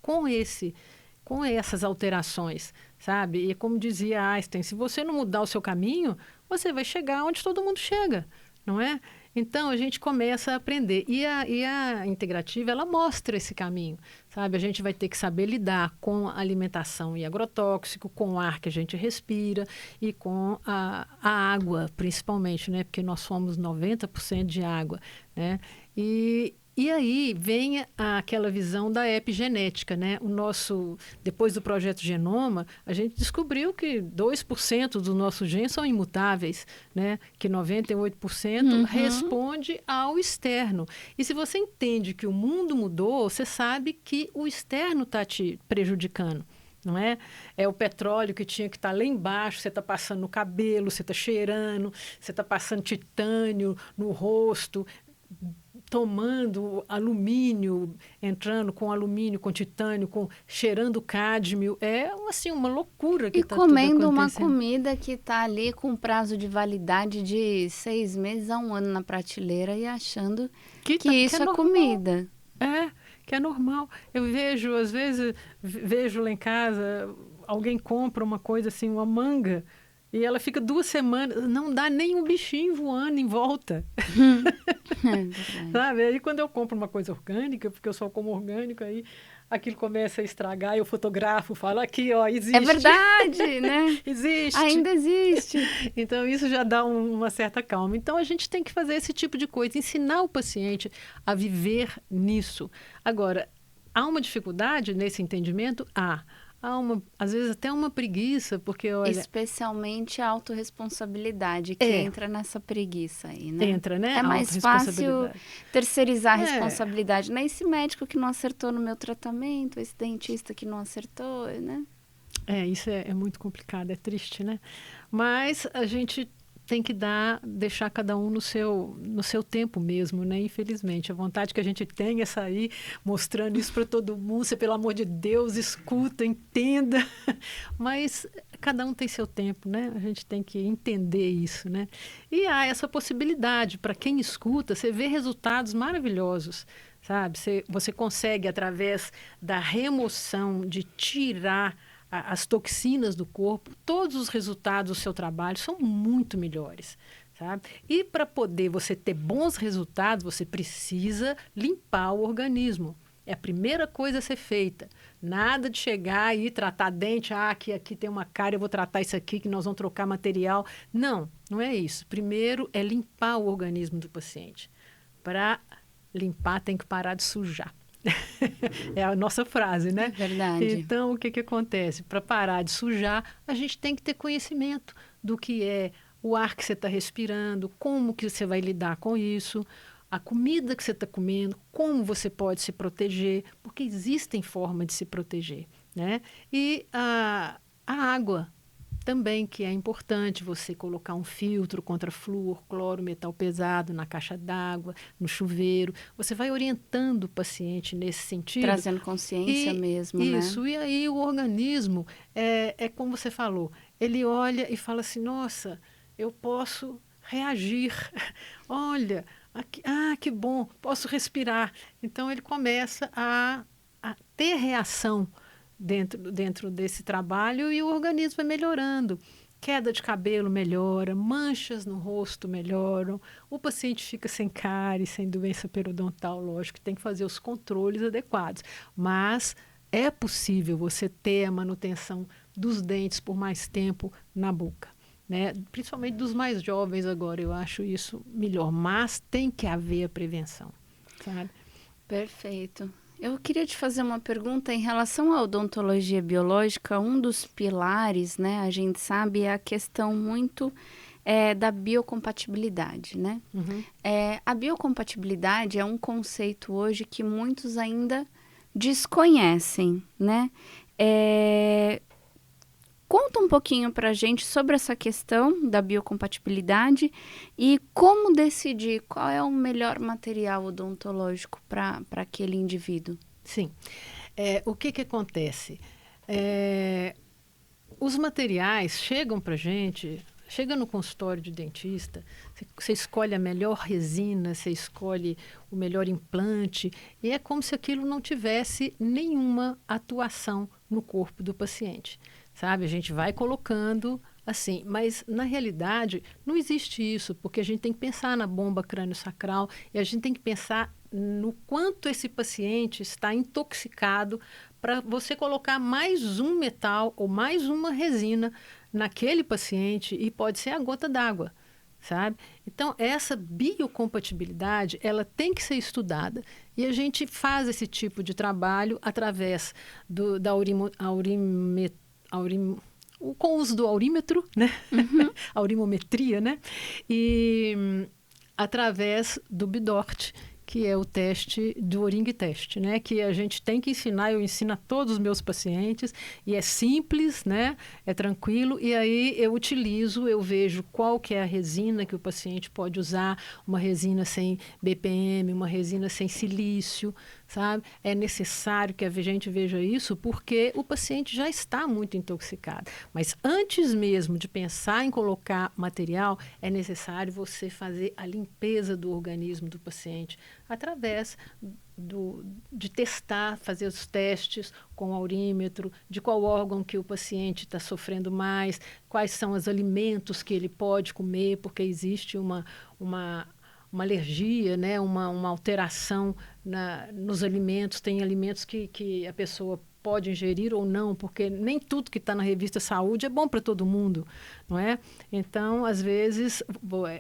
com essas alterações, sabe? E como dizia Einstein, se você não mudar o seu caminho, você vai chegar onde todo mundo chega, não é? Então, a gente começa a aprender. E a integrativa, ela mostra esse caminho, sabe? A gente vai ter que saber lidar com a alimentação e agrotóxico, com o ar que a gente respira e com a água, principalmente, né? Porque nós somos 90% de água, né? E aí vem aquela visão da epigenética, né? Depois do projeto Genoma, a gente descobriu que 2% dos nossos genes são imutáveis, né? Que 98% responde ao externo. E se você entende que o mundo mudou, você sabe que o externo está te prejudicando. Não é? É o petróleo que tinha que estar lá embaixo, você está passando no cabelo, você está cheirando, você está passando titânio no rosto, tomando alumínio, entrando com alumínio, com titânio, cheirando cádmio. É assim, uma loucura que E está tudo comendo uma acontecendo. comida que está ali com prazo de validade de 6 meses a 1 ano na prateleira e achando que isso é normal. comida. Que é normal. Eu vejo, às vezes, vejo lá em casa, alguém compra uma coisa assim, uma manga, e ela fica 2 semanas, não dá nem um bichinho voando em volta. Sabe? Aí quando eu compro uma coisa orgânica, porque eu só como orgânico, aí aquilo começa a estragar, eu fotografo, falo aqui, ó, existe. É verdade, né? Existe. Ainda existe. Então, isso já dá uma certa calma. Então, a gente tem que fazer esse tipo de coisa, ensinar o paciente a viver nisso. Agora, há uma dificuldade nesse entendimento? Às vezes até uma preguiça, porque olha... Especialmente a autorresponsabilidade, que entra nessa preguiça aí, né? Entra, né? É mais fácil terceirizar a responsabilidade. Né? Esse médico que não acertou no meu tratamento, esse dentista que não acertou, né? Isso é muito complicado, é triste, né? Mas a gente tem que deixar cada um no seu tempo mesmo, né? Infelizmente, a vontade que a gente tem é sair mostrando isso para todo mundo. Você, pelo amor de Deus, escuta, entenda. Mas cada um tem seu tempo, né? A gente tem que entender isso, né? E há essa possibilidade para quem escuta, você vê resultados maravilhosos, sabe? Você consegue, através da remoção, de tirar as toxinas do corpo, todos os resultados do seu trabalho são muito melhores, sabe? E para poder você ter bons resultados, você precisa limpar o organismo. É a primeira coisa a ser feita. Nada de chegar e tratar dente, aqui tem uma cárie, eu vou tratar isso aqui, que nós vamos trocar material. Não, não é isso. Primeiro é limpar o organismo do paciente. Para limpar, tem que parar de sujar. É a nossa frase, né? Verdade. Então, o que acontece? Para parar de sujar, a gente tem que ter conhecimento do que é o ar que você está respirando, como que você vai lidar com isso, a comida que você está comendo, como você pode se proteger, porque existem formas de se proteger, né? E a água também, que é importante você colocar um filtro contra flúor, cloro, metal pesado na caixa d'água, no chuveiro. Você vai orientando o paciente nesse sentido. Trazendo consciência mesmo, né? Isso, e aí o organismo, é como você falou, ele olha e fala assim, nossa, eu posso reagir. Olha, que bom, posso respirar. Então, ele começa a ter reação dentro desse trabalho e o organismo vai melhorando. Queda de cabelo melhora, manchas no rosto melhoram, o paciente fica sem cárie, sem doença periodontal, lógico, tem que fazer os controles adequados. Mas é possível você ter a manutenção dos dentes por mais tempo na boca, né? Principalmente dos mais jovens agora, eu acho isso melhor, mas tem que haver a prevenção, sabe? Perfeito. Eu queria te fazer uma pergunta em relação à odontologia biológica. Um dos pilares, né, a gente sabe, é a questão muito da biocompatibilidade, né? A biocompatibilidade é um conceito hoje que muitos ainda desconhecem, né? Conta um pouquinho para a gente sobre essa questão da biocompatibilidade e como decidir qual é o melhor material odontológico para aquele indivíduo. Sim. O que acontece? Os materiais chegam para a gente, chega no consultório de dentista, você escolhe a melhor resina, você escolhe o melhor implante, e é como se aquilo não tivesse nenhuma atuação no corpo do paciente. Sabe? A gente vai colocando assim, mas na realidade não existe isso, porque a gente tem que pensar na bomba crânio-sacral e a gente tem que pensar no quanto esse paciente está intoxicado para você colocar mais um metal ou mais uma resina naquele paciente e pode ser a gota d'água, sabe? Então, essa biocompatibilidade, ela tem que ser estudada. E a gente faz esse tipo de trabalho através com o uso do aurímetro, né? Uhum. Aurimometria, né? E através do BIDORT, que é o teste do Oring Test, né? Que a gente tem que ensinar, eu ensino a todos os meus pacientes, e é simples, né? É tranquilo, e aí eu vejo qual que é a resina que o paciente pode usar, uma resina sem BPM, uma resina sem silício, sabe? É necessário que a gente veja isso porque o paciente já está muito intoxicado. Mas antes mesmo de pensar em colocar material, é necessário você fazer a limpeza do organismo do paciente através de testar, fazer os testes com o aurímetro, de qual órgão que o paciente está sofrendo mais, quais são os alimentos que ele pode comer, porque existe uma alergia, né? uma alteração nos alimentos. Tem alimentos que a pessoa pode ingerir ou não, porque nem tudo que está na revista Saúde é bom para todo mundo, não é? Então, às vezes,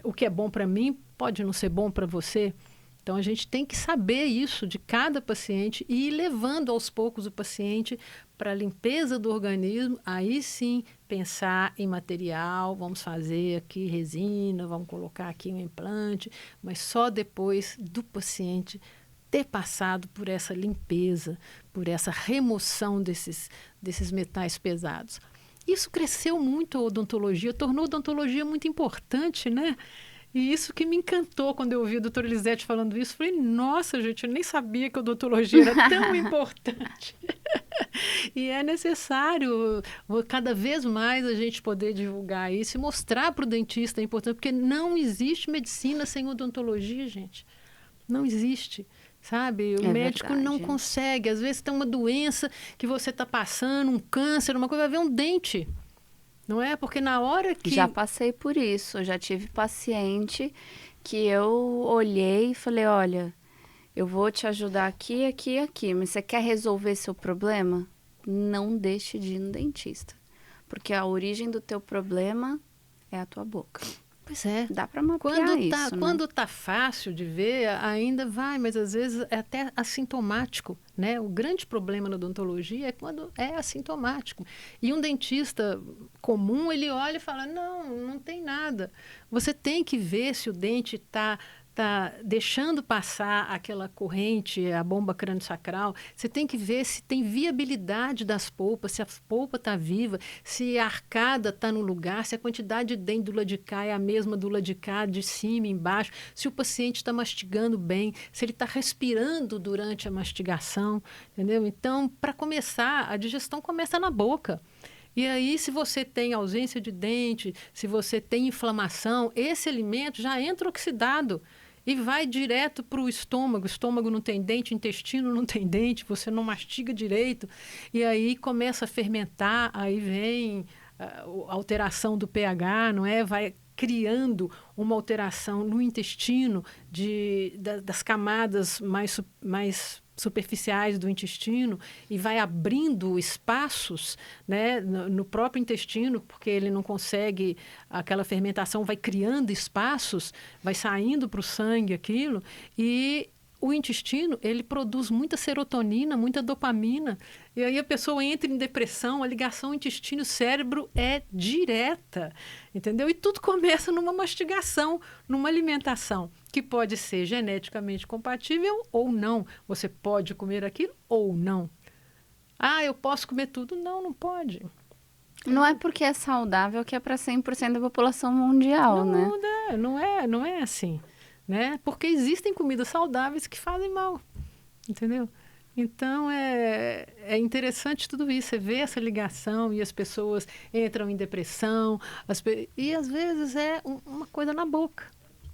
o que é bom para mim pode não ser bom para você. Então, a gente tem que saber isso de cada paciente e ir levando aos poucos o paciente para a limpeza do organismo. Aí sim, pensar em material, vamos fazer aqui resina, vamos colocar aqui um implante, mas só depois do paciente ter passado por essa limpeza, por essa remoção desses metais pesados. Isso cresceu muito a odontologia, tornou a odontologia muito importante, né? E isso que me encantou quando eu ouvi a doutora Elisete falando isso. Falei, nossa, gente, eu nem sabia que a odontologia era tão importante. E é necessário cada vez mais a gente poder divulgar isso e mostrar para o dentista a importância, porque não existe medicina sem odontologia, gente. Não existe. Sabe? O médico não consegue. Às vezes tem uma doença que você está passando, um câncer, uma coisa, vai ver um dente. Não é? Porque na hora que... Já passei por isso. Já tive paciente que eu olhei e falei, olha, eu vou te ajudar aqui, aqui e aqui, mas você quer resolver seu problema? Não deixe de ir no dentista. Porque a origem do teu problema é a tua boca. Pois é. Dá para mapear isso, né? Quando tá fácil de ver, ainda vai, mas às vezes é até assintomático, né? O grande problema na odontologia é quando é assintomático. E um dentista comum, ele olha e fala, não tem nada. Você tem que ver se o dente está deixando passar aquela corrente, a bomba crânio-sacral. Você tem que ver se tem viabilidade das polpas, se a polpa está viva, se a arcada está no lugar, se a quantidade de dente do lado de cá é a mesma do lado de cá, de cima, embaixo, se o paciente está mastigando bem, se ele está respirando durante a mastigação, entendeu? Então, para começar, a digestão começa na boca. E aí, se você tem ausência de dente, se você tem inflamação, esse alimento já entra oxidado e vai direto para o estômago. O estômago não tem dente, o intestino não tem dente, você não mastiga direito. E aí começa a fermentar, aí vem a alteração do pH, não é? Vai criando uma alteração no intestino das camadas mais superficiais do intestino e vai abrindo espaços, né, no próprio intestino, porque ele não consegue, aquela fermentação vai criando espaços, vai saindo para o sangue aquilo, e o intestino, ele produz muita serotonina, muita dopamina, e aí a pessoa entra em depressão, a ligação intestino-cérebro é direta, entendeu? E tudo começa numa mastigação, numa alimentação, que pode ser geneticamente compatível ou não. Você pode comer aquilo ou não. Ah, eu posso comer tudo? Não, não pode. Não é porque é saudável que é para 100% da população mundial, né? Não é assim. Né? Porque existem comidas saudáveis que fazem mal, entendeu? Então, é interessante tudo isso, você vê essa ligação e as pessoas entram em depressão, e às vezes é uma coisa na boca,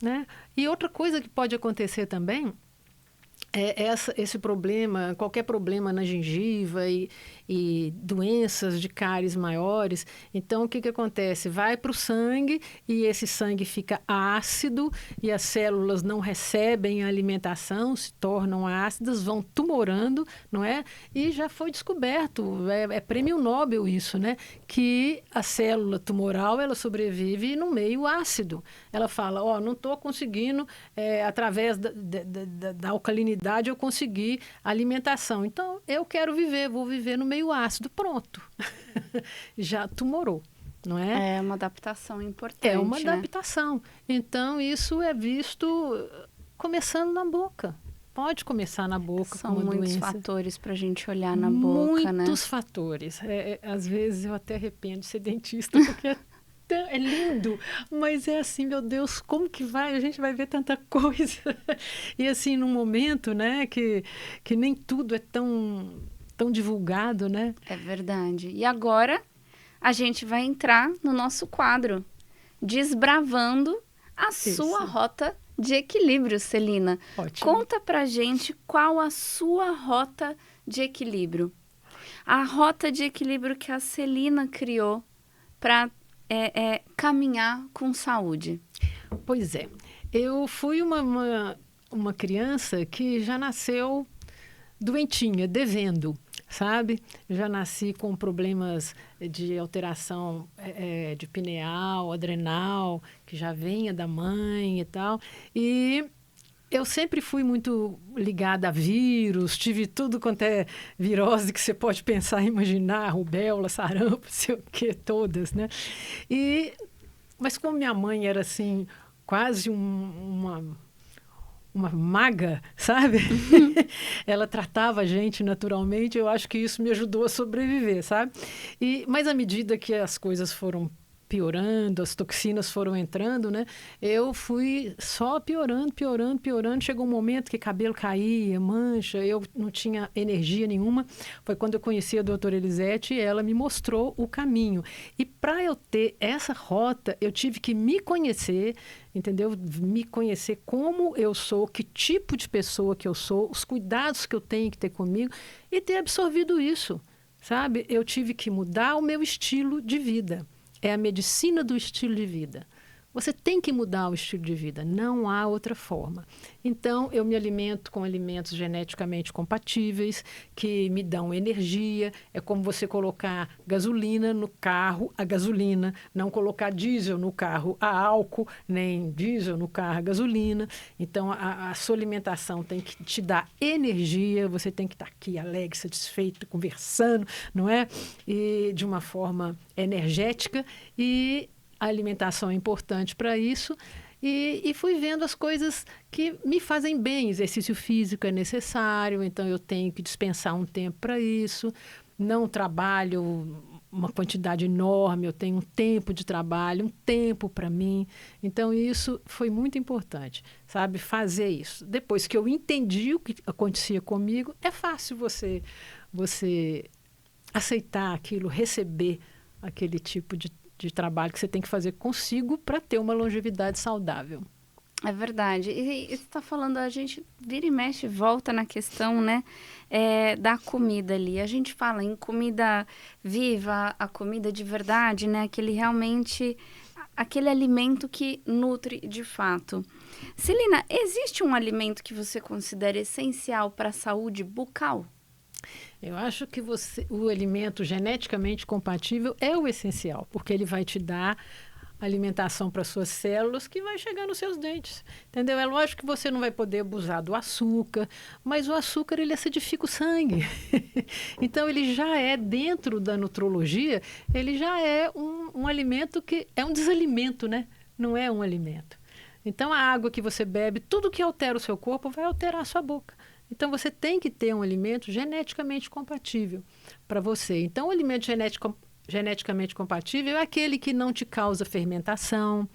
né? E outra coisa que pode acontecer também esse problema, qualquer problema na gengiva e doenças de cáries maiores. Então, o que acontece? Vai para o sangue e esse sangue fica ácido e as células não recebem a alimentação, se tornam ácidas, vão tumorando, não é? E já foi descoberto, é prêmio Nobel isso, né? Que a célula tumoral, ela sobrevive no meio ácido. Ela fala, não estou conseguindo, através da alcalinidade, eu consegui alimentação. Então, eu quero viver, vou viver no meio ácido. Pronto. Já tumorou, não é? É uma adaptação importante, É uma né? adaptação. Então, isso é visto começando na boca. Pode começar na boca São com uma muitos doença. fatores para a gente olhar na boca, né? Muitos fatores. Às vezes, eu até arrependo de ser dentista, porque é lindo, mas é assim, meu Deus, como que vai? A gente vai ver tanta coisa. E assim, num momento, né, que nem tudo é tão divulgado, né? É verdade. E agora a gente vai entrar no nosso quadro, desbravando a sua rota de equilíbrio, Celina. Ótimo. Conta pra gente qual a sua rota de equilíbrio. A rota de equilíbrio que a Celina criou para caminhar com saúde. Pois é. Eu fui uma criança que já nasceu doentinha, devendo, sabe? Já nasci com problemas de alteração de pineal, adrenal, que já vinha da mãe e tal. E eu sempre fui muito ligada a vírus, tive tudo quanto é virose que você pode pensar e imaginar, rubéola, sarampo, sei o quê, todas, né? Mas como minha mãe era assim, quase uma maga, sabe? Ela tratava a gente naturalmente, eu acho que isso me ajudou a sobreviver, sabe? Mas à medida que as coisas foram piorando, as toxinas foram entrando, né? Eu fui só piorando. Chegou um momento que cabelo caía, mancha, eu não tinha energia nenhuma. Foi quando eu conheci a doutora Elisete e ela me mostrou o caminho. E para eu ter essa rota, eu tive que me conhecer, entendeu? Me conhecer como eu sou, que tipo de pessoa que eu sou, os cuidados que eu tenho que ter comigo e ter absorvido isso, sabe? Eu tive que mudar o meu estilo de vida. É a medicina do estilo de vida. Você tem que mudar o estilo de vida, não há outra forma. Então, eu me alimento com alimentos geneticamente compatíveis, que me dão energia. É como você colocar gasolina no carro, a gasolina, não colocar diesel no carro, a álcool, nem diesel no carro, a gasolina. Então, a sua alimentação tem que te dar energia, você tem que estar aqui alegre, satisfeito, conversando, não é? E de uma forma energética e a alimentação é importante para isso e fui vendo as coisas que me fazem bem. Exercício físico é necessário, então eu tenho que dispensar um tempo para isso. Não trabalho uma quantidade enorme, eu tenho um tempo de trabalho, um tempo para mim. Então isso foi muito importante, sabe? Fazer isso. Depois que eu entendi o que acontecia comigo, é fácil você aceitar aquilo, receber aquele tipo de trabalho que você tem que fazer consigo para ter uma longevidade saudável. É verdade. E você está falando, a gente vira e mexe, volta na questão, né, da comida ali. A gente fala em comida viva, a comida de verdade, né, aquele alimento que nutre de fato. Celina, existe um alimento que você considera essencial para a saúde bucal? Eu acho que o alimento geneticamente compatível é o essencial, porque ele vai te dar alimentação para suas células que vai chegar nos seus dentes, entendeu? É lógico que você não vai poder abusar do açúcar, mas o açúcar ele acidifica o sangue. Então ele já é, dentro da nutrologia, ele já é um alimento que é um desalimento, né? Não é um alimento. Então a água que você bebe, tudo que altera o seu corpo vai alterar a sua boca. Então, você tem que ter um alimento geneticamente compatível para você. Então, o alimento geneticamente compatível é aquele que não te causa fermentação,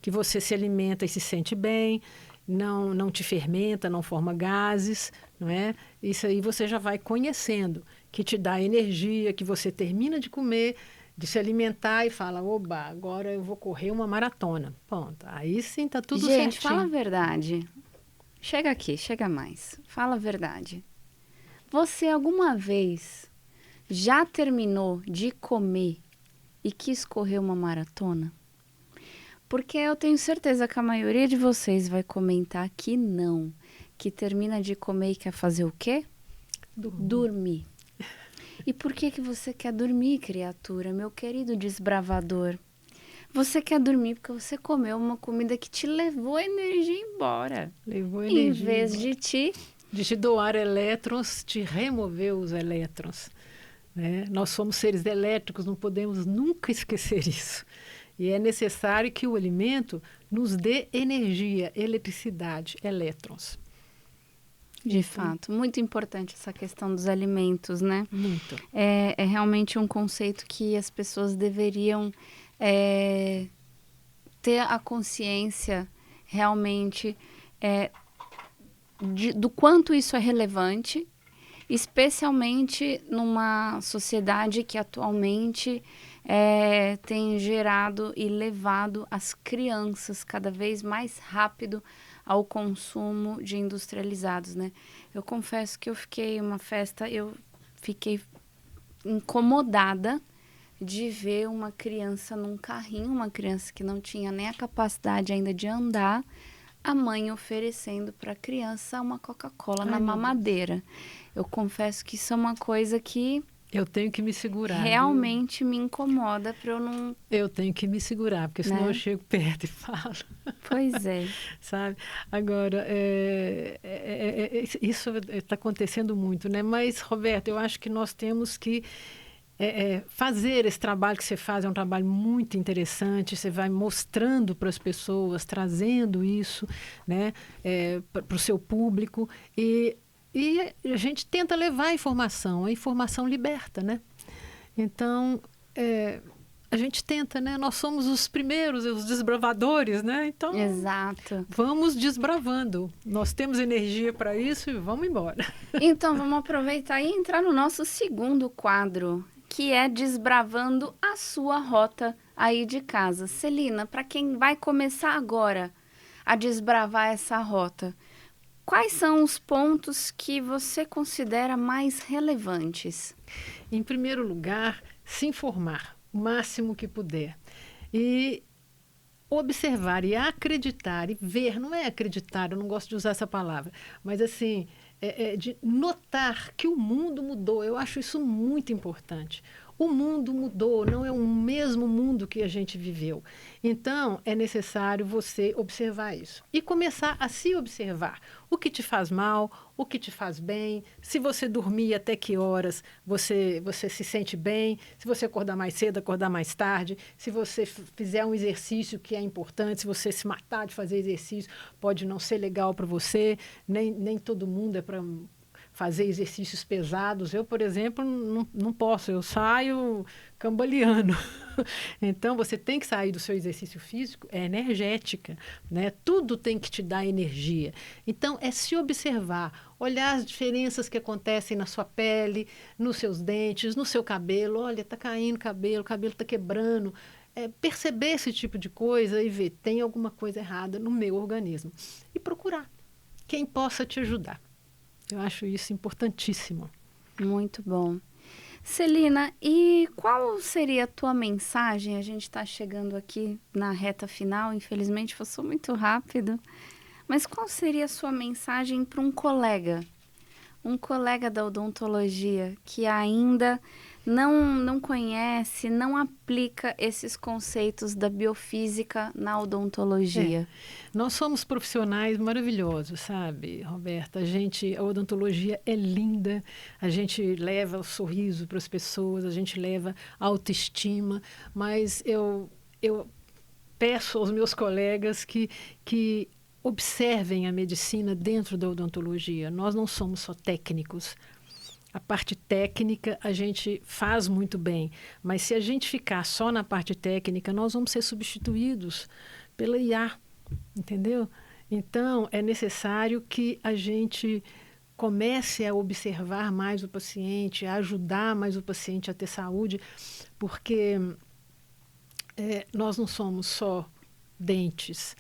que você se alimenta e se sente bem, não te fermenta, não forma gases, não é? Isso aí você já vai conhecendo, que te dá energia, que você termina de comer, de se alimentar e fala, oba, agora eu vou correr uma maratona. Pronto, aí sim está tudo certinho. Gente, fala a verdade. chega aqui, chega mais. Fala a verdade. Você alguma vez já terminou de comer e quis correr uma maratona? Porque eu tenho certeza que a maioria de vocês vai comentar que não. Que termina de comer e quer fazer o quê? Dormir. E por que você quer dormir, criatura, meu querido desbravador? Você quer dormir porque você comeu uma comida que te levou a energia embora. Levou energia. Em vez de te doar elétrons, te remover os elétrons. Né? Nós somos seres elétricos, não podemos nunca esquecer isso. E é necessário que o alimento nos dê energia, eletricidade, elétrons. De fato, muito importante essa questão dos alimentos, né? Muito. É realmente um conceito que as pessoas deveriam ter a consciência realmente do quanto isso é relevante, especialmente numa sociedade que atualmente tem gerado e levado as crianças cada vez mais rápido ao consumo de industrializados, né? Eu confesso que eu fiquei incomodada de ver uma criança num carrinho, uma criança que não tinha nem a capacidade ainda de andar, a mãe oferecendo para a criança uma Coca-Cola na mamadeira. Eu confesso que isso é uma coisa que eu tenho que me segurar. Realmente me incomoda para eu não... Eu tenho que me segurar, porque senão eu chego perto e falo. Pois é. Sabe? Agora, isso está acontecendo muito, né? Mas, Roberto, eu acho que nós temos que fazer esse trabalho que você faz, é um trabalho muito interessante, você vai mostrando para as pessoas, trazendo isso, né, para o seu público, e a gente tenta levar a informação liberta, né? Então, a gente tenta, né? Nós somos os primeiros, os desbravadores, né? Então, exato. Vamos desbravando. Nós temos energia para isso e vamos embora. Então, vamos aproveitar e entrar no nosso segundo quadro, que é desbravando a sua rota aí de casa. Celina, para quem vai começar agora a desbravar essa rota, quais são os pontos que você considera mais relevantes? Em primeiro lugar, se informar o máximo que puder. E observar e acreditar e ver, não é acreditar, eu não gosto de usar essa palavra, mas assim, de notar que o mundo mudou. Eu acho isso muito importante. O mundo mudou, não é o mesmo mundo que a gente viveu. Então, é necessário você observar isso. E começar a se observar. O que te faz mal, o que te faz bem, se você dormir até que horas você se sente bem, se você acordar mais cedo, acordar mais tarde, se você fizer um exercício que é importante, se você se matar de fazer exercício, pode não ser legal para você, nem todo mundo é para fazer exercícios pesados. Eu, por exemplo, não posso, eu saio cambaleando. Então, você tem que sair do seu exercício físico, é energética, né? Tudo tem que te dar energia. Então, é se observar, olhar as diferenças que acontecem na sua pele, nos seus dentes, no seu cabelo. Olha, está caindo o cabelo está quebrando. Perceber esse tipo de coisa e ver, tem alguma coisa errada no meu organismo. E procurar quem possa te ajudar. Eu acho isso importantíssimo. Muito bom. Celina, e qual seria a tua mensagem? A gente está chegando aqui na reta final, infelizmente passou muito rápido. Mas qual seria a sua mensagem para um colega da odontologia que ainda não conhece, não aplica esses conceitos da biofísica na odontologia? Nós somos profissionais maravilhosos, sabe, Roberta? A odontologia é linda, a gente leva o sorriso para as pessoas, a gente leva a autoestima, mas eu peço aos meus colegas que observem a medicina dentro da odontologia. Nós não somos só técnicos. A parte técnica a gente faz muito bem, mas se a gente ficar só na parte técnica, nós vamos ser substituídos pela IA, entendeu? Então, é necessário que a gente comece a observar mais o paciente, a ajudar mais o paciente a ter saúde, porque nós não somos só dentes.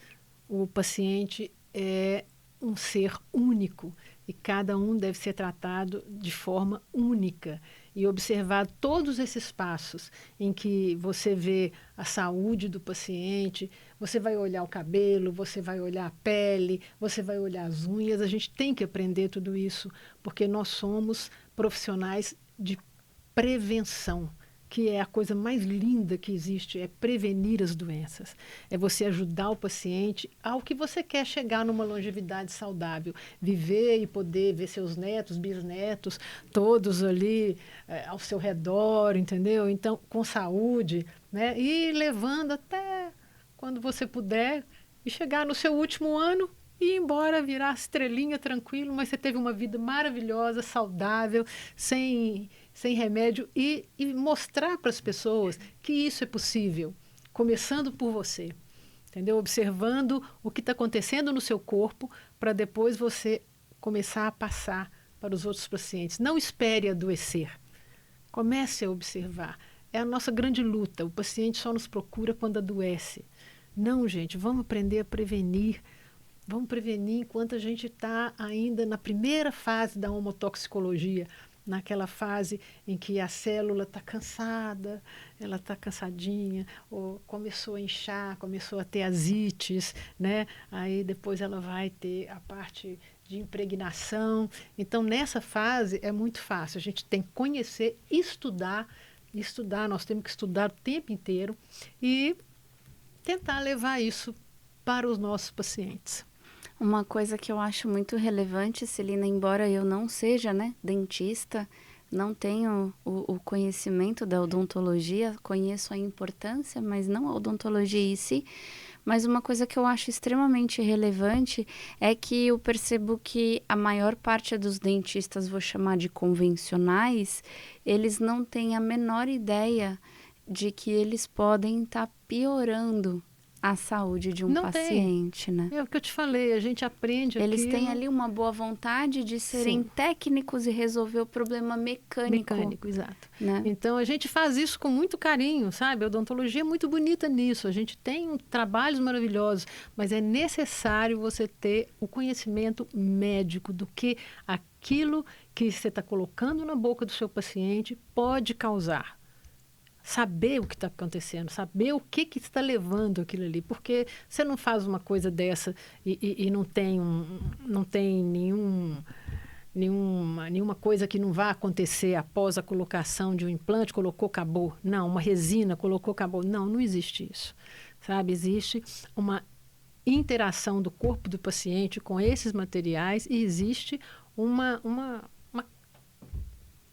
O paciente é um ser único e cada um deve ser tratado de forma única e observar todos esses passos em que você vê a saúde do paciente, você vai olhar o cabelo, você vai olhar a pele, você vai olhar as unhas. A gente tem que aprender tudo isso, porque nós somos profissionais de prevenção, que é a coisa mais linda que existe, é prevenir as doenças. É você ajudar o paciente ao que você quer chegar numa longevidade saudável, viver e poder ver seus netos, bisnetos, todos ali ao seu redor, entendeu? Então, com saúde, né? E levando até quando você puder e chegar no seu último ano e ir embora, virar estrelinha tranquilo, mas você teve uma vida maravilhosa, saudável, sem remédio e mostrar para as pessoas que isso é possível, começando por você, entendeu? Observando o que está acontecendo no seu corpo para depois você começar a passar para os outros pacientes. Não espere adoecer, comece a observar. É a nossa grande luta, o paciente só nos procura quando adoece. Não, gente, vamos aprender a prevenir. Vamos prevenir enquanto a gente está ainda na primeira fase da homotoxicologia, naquela fase em que a célula está cansada, ela está cansadinha, ou começou a inchar, começou a ter asites, né? Aí depois ela vai ter a parte de impregnação. Então, nessa fase é muito fácil. A gente tem que conhecer, estudar, nós temos que estudar o tempo inteiro e tentar levar isso para os nossos pacientes. Uma coisa que eu acho muito relevante, Celina, embora eu não seja, né, dentista, não tenho o conhecimento da odontologia, conheço a importância, mas não a odontologia em si, mas uma coisa que eu acho extremamente relevante é que eu percebo que a maior parte dos dentistas, vou chamar de convencionais, eles não têm a menor ideia de que eles podem estar piorando a saúde de um paciente, né? É o que eu te falei, a gente aprende aquilo. Eles têm ali uma boa vontade de serem técnicos e resolver o problema mecânico. Mecânico, exato. Né? Então, a gente faz isso com muito carinho, sabe? A odontologia é muito bonita nisso. A gente tem trabalhos maravilhosos, mas é necessário você ter o conhecimento médico do que aquilo que você está colocando na boca do seu paciente pode causar. Saber o que está acontecendo, saber o que está levando aquilo ali. Porque você não faz uma coisa dessa e não tem, nenhuma coisa que não vá acontecer após a colocação de um implante, colocou, acabou. Não, uma resina, colocou, acabou. Não, não existe isso. Sabe? Existe uma interação do corpo do paciente com esses materiais e existe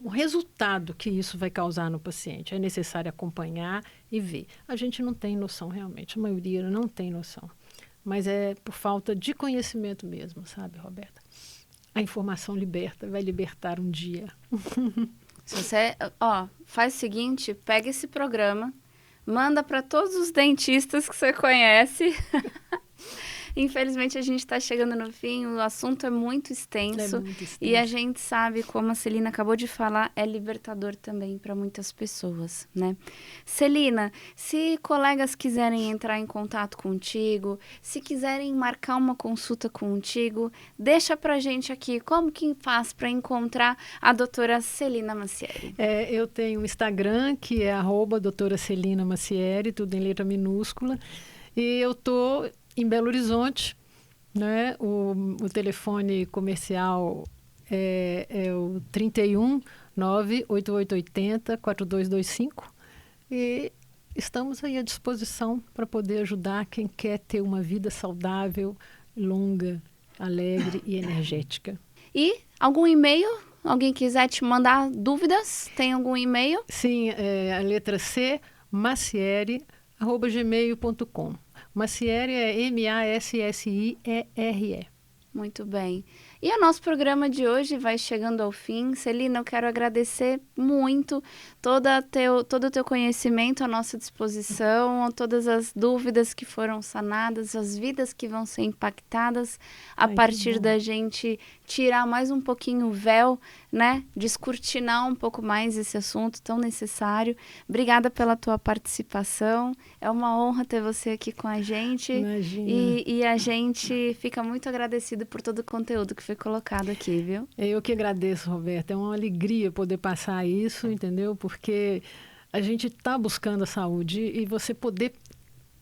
o resultado que isso vai causar no paciente. É necessário acompanhar e ver. A gente não tem noção realmente, a maioria não tem noção. Mas é por falta de conhecimento mesmo, sabe, Roberta? A informação liberta, vai libertar um dia. Se você, faz o seguinte, pega esse programa, manda para todos os dentistas que você conhece. Infelizmente, a gente está chegando no fim, o assunto é muito extenso. E a gente sabe, como a Celina acabou de falar, é libertador também para muitas pessoas, né? Celina, se colegas quiserem entrar em contato contigo, se quiserem marcar uma consulta contigo, deixa pra gente aqui, como que faz para encontrar a doutora Celina Massieri? Eu tenho um Instagram, que é @doutora Celina Massieri, tudo em letra minúscula, e eu estou em Belo Horizonte, né? O telefone comercial é o 31 98880 4225 e estamos aí à disposição para poder ajudar quem quer ter uma vida saudável, longa, alegre e energética. E algum e-mail? Alguém quiser te mandar dúvidas? Tem algum e-mail? Sim, a letra C, massieri@gmail.com. Massieri é Massiere. Muito bem. E o nosso programa de hoje vai chegando ao fim. Celina, eu quero agradecer muito todo o teu conhecimento à nossa disposição, todas as dúvidas que foram sanadas, as vidas que vão ser impactadas a partir da gente tirar mais um pouquinho o véu, né? Descortinar um pouco mais esse assunto tão necessário. Obrigada pela tua participação. É uma honra ter você aqui com a gente. Imagina. E a gente fica muito agradecido por todo o conteúdo que foi colocado aqui, viu? Eu que agradeço, Roberta. É uma alegria poder passar isso, entendeu? Porque a gente está buscando a saúde e você poder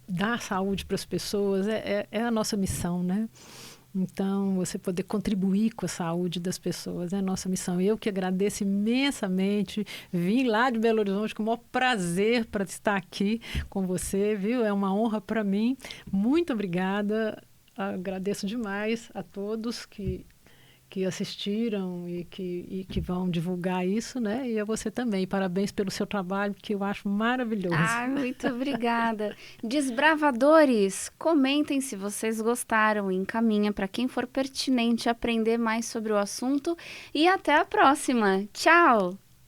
dar saúde para as pessoas é a nossa missão, né? Então, você poder contribuir com a saúde das pessoas é a nossa missão. Eu que agradeço imensamente, vim lá de Belo Horizonte com o maior prazer para estar aqui com você, viu? É uma honra para mim. Muito obrigada. Agradeço demais a todos que assistiram e que vão divulgar isso, né? E a você também. Parabéns pelo seu trabalho, que eu acho maravilhoso. Muito obrigada. Desbravadores, comentem se vocês gostaram, encaminha para quem for pertinente aprender mais sobre o assunto e até a próxima. Tchau!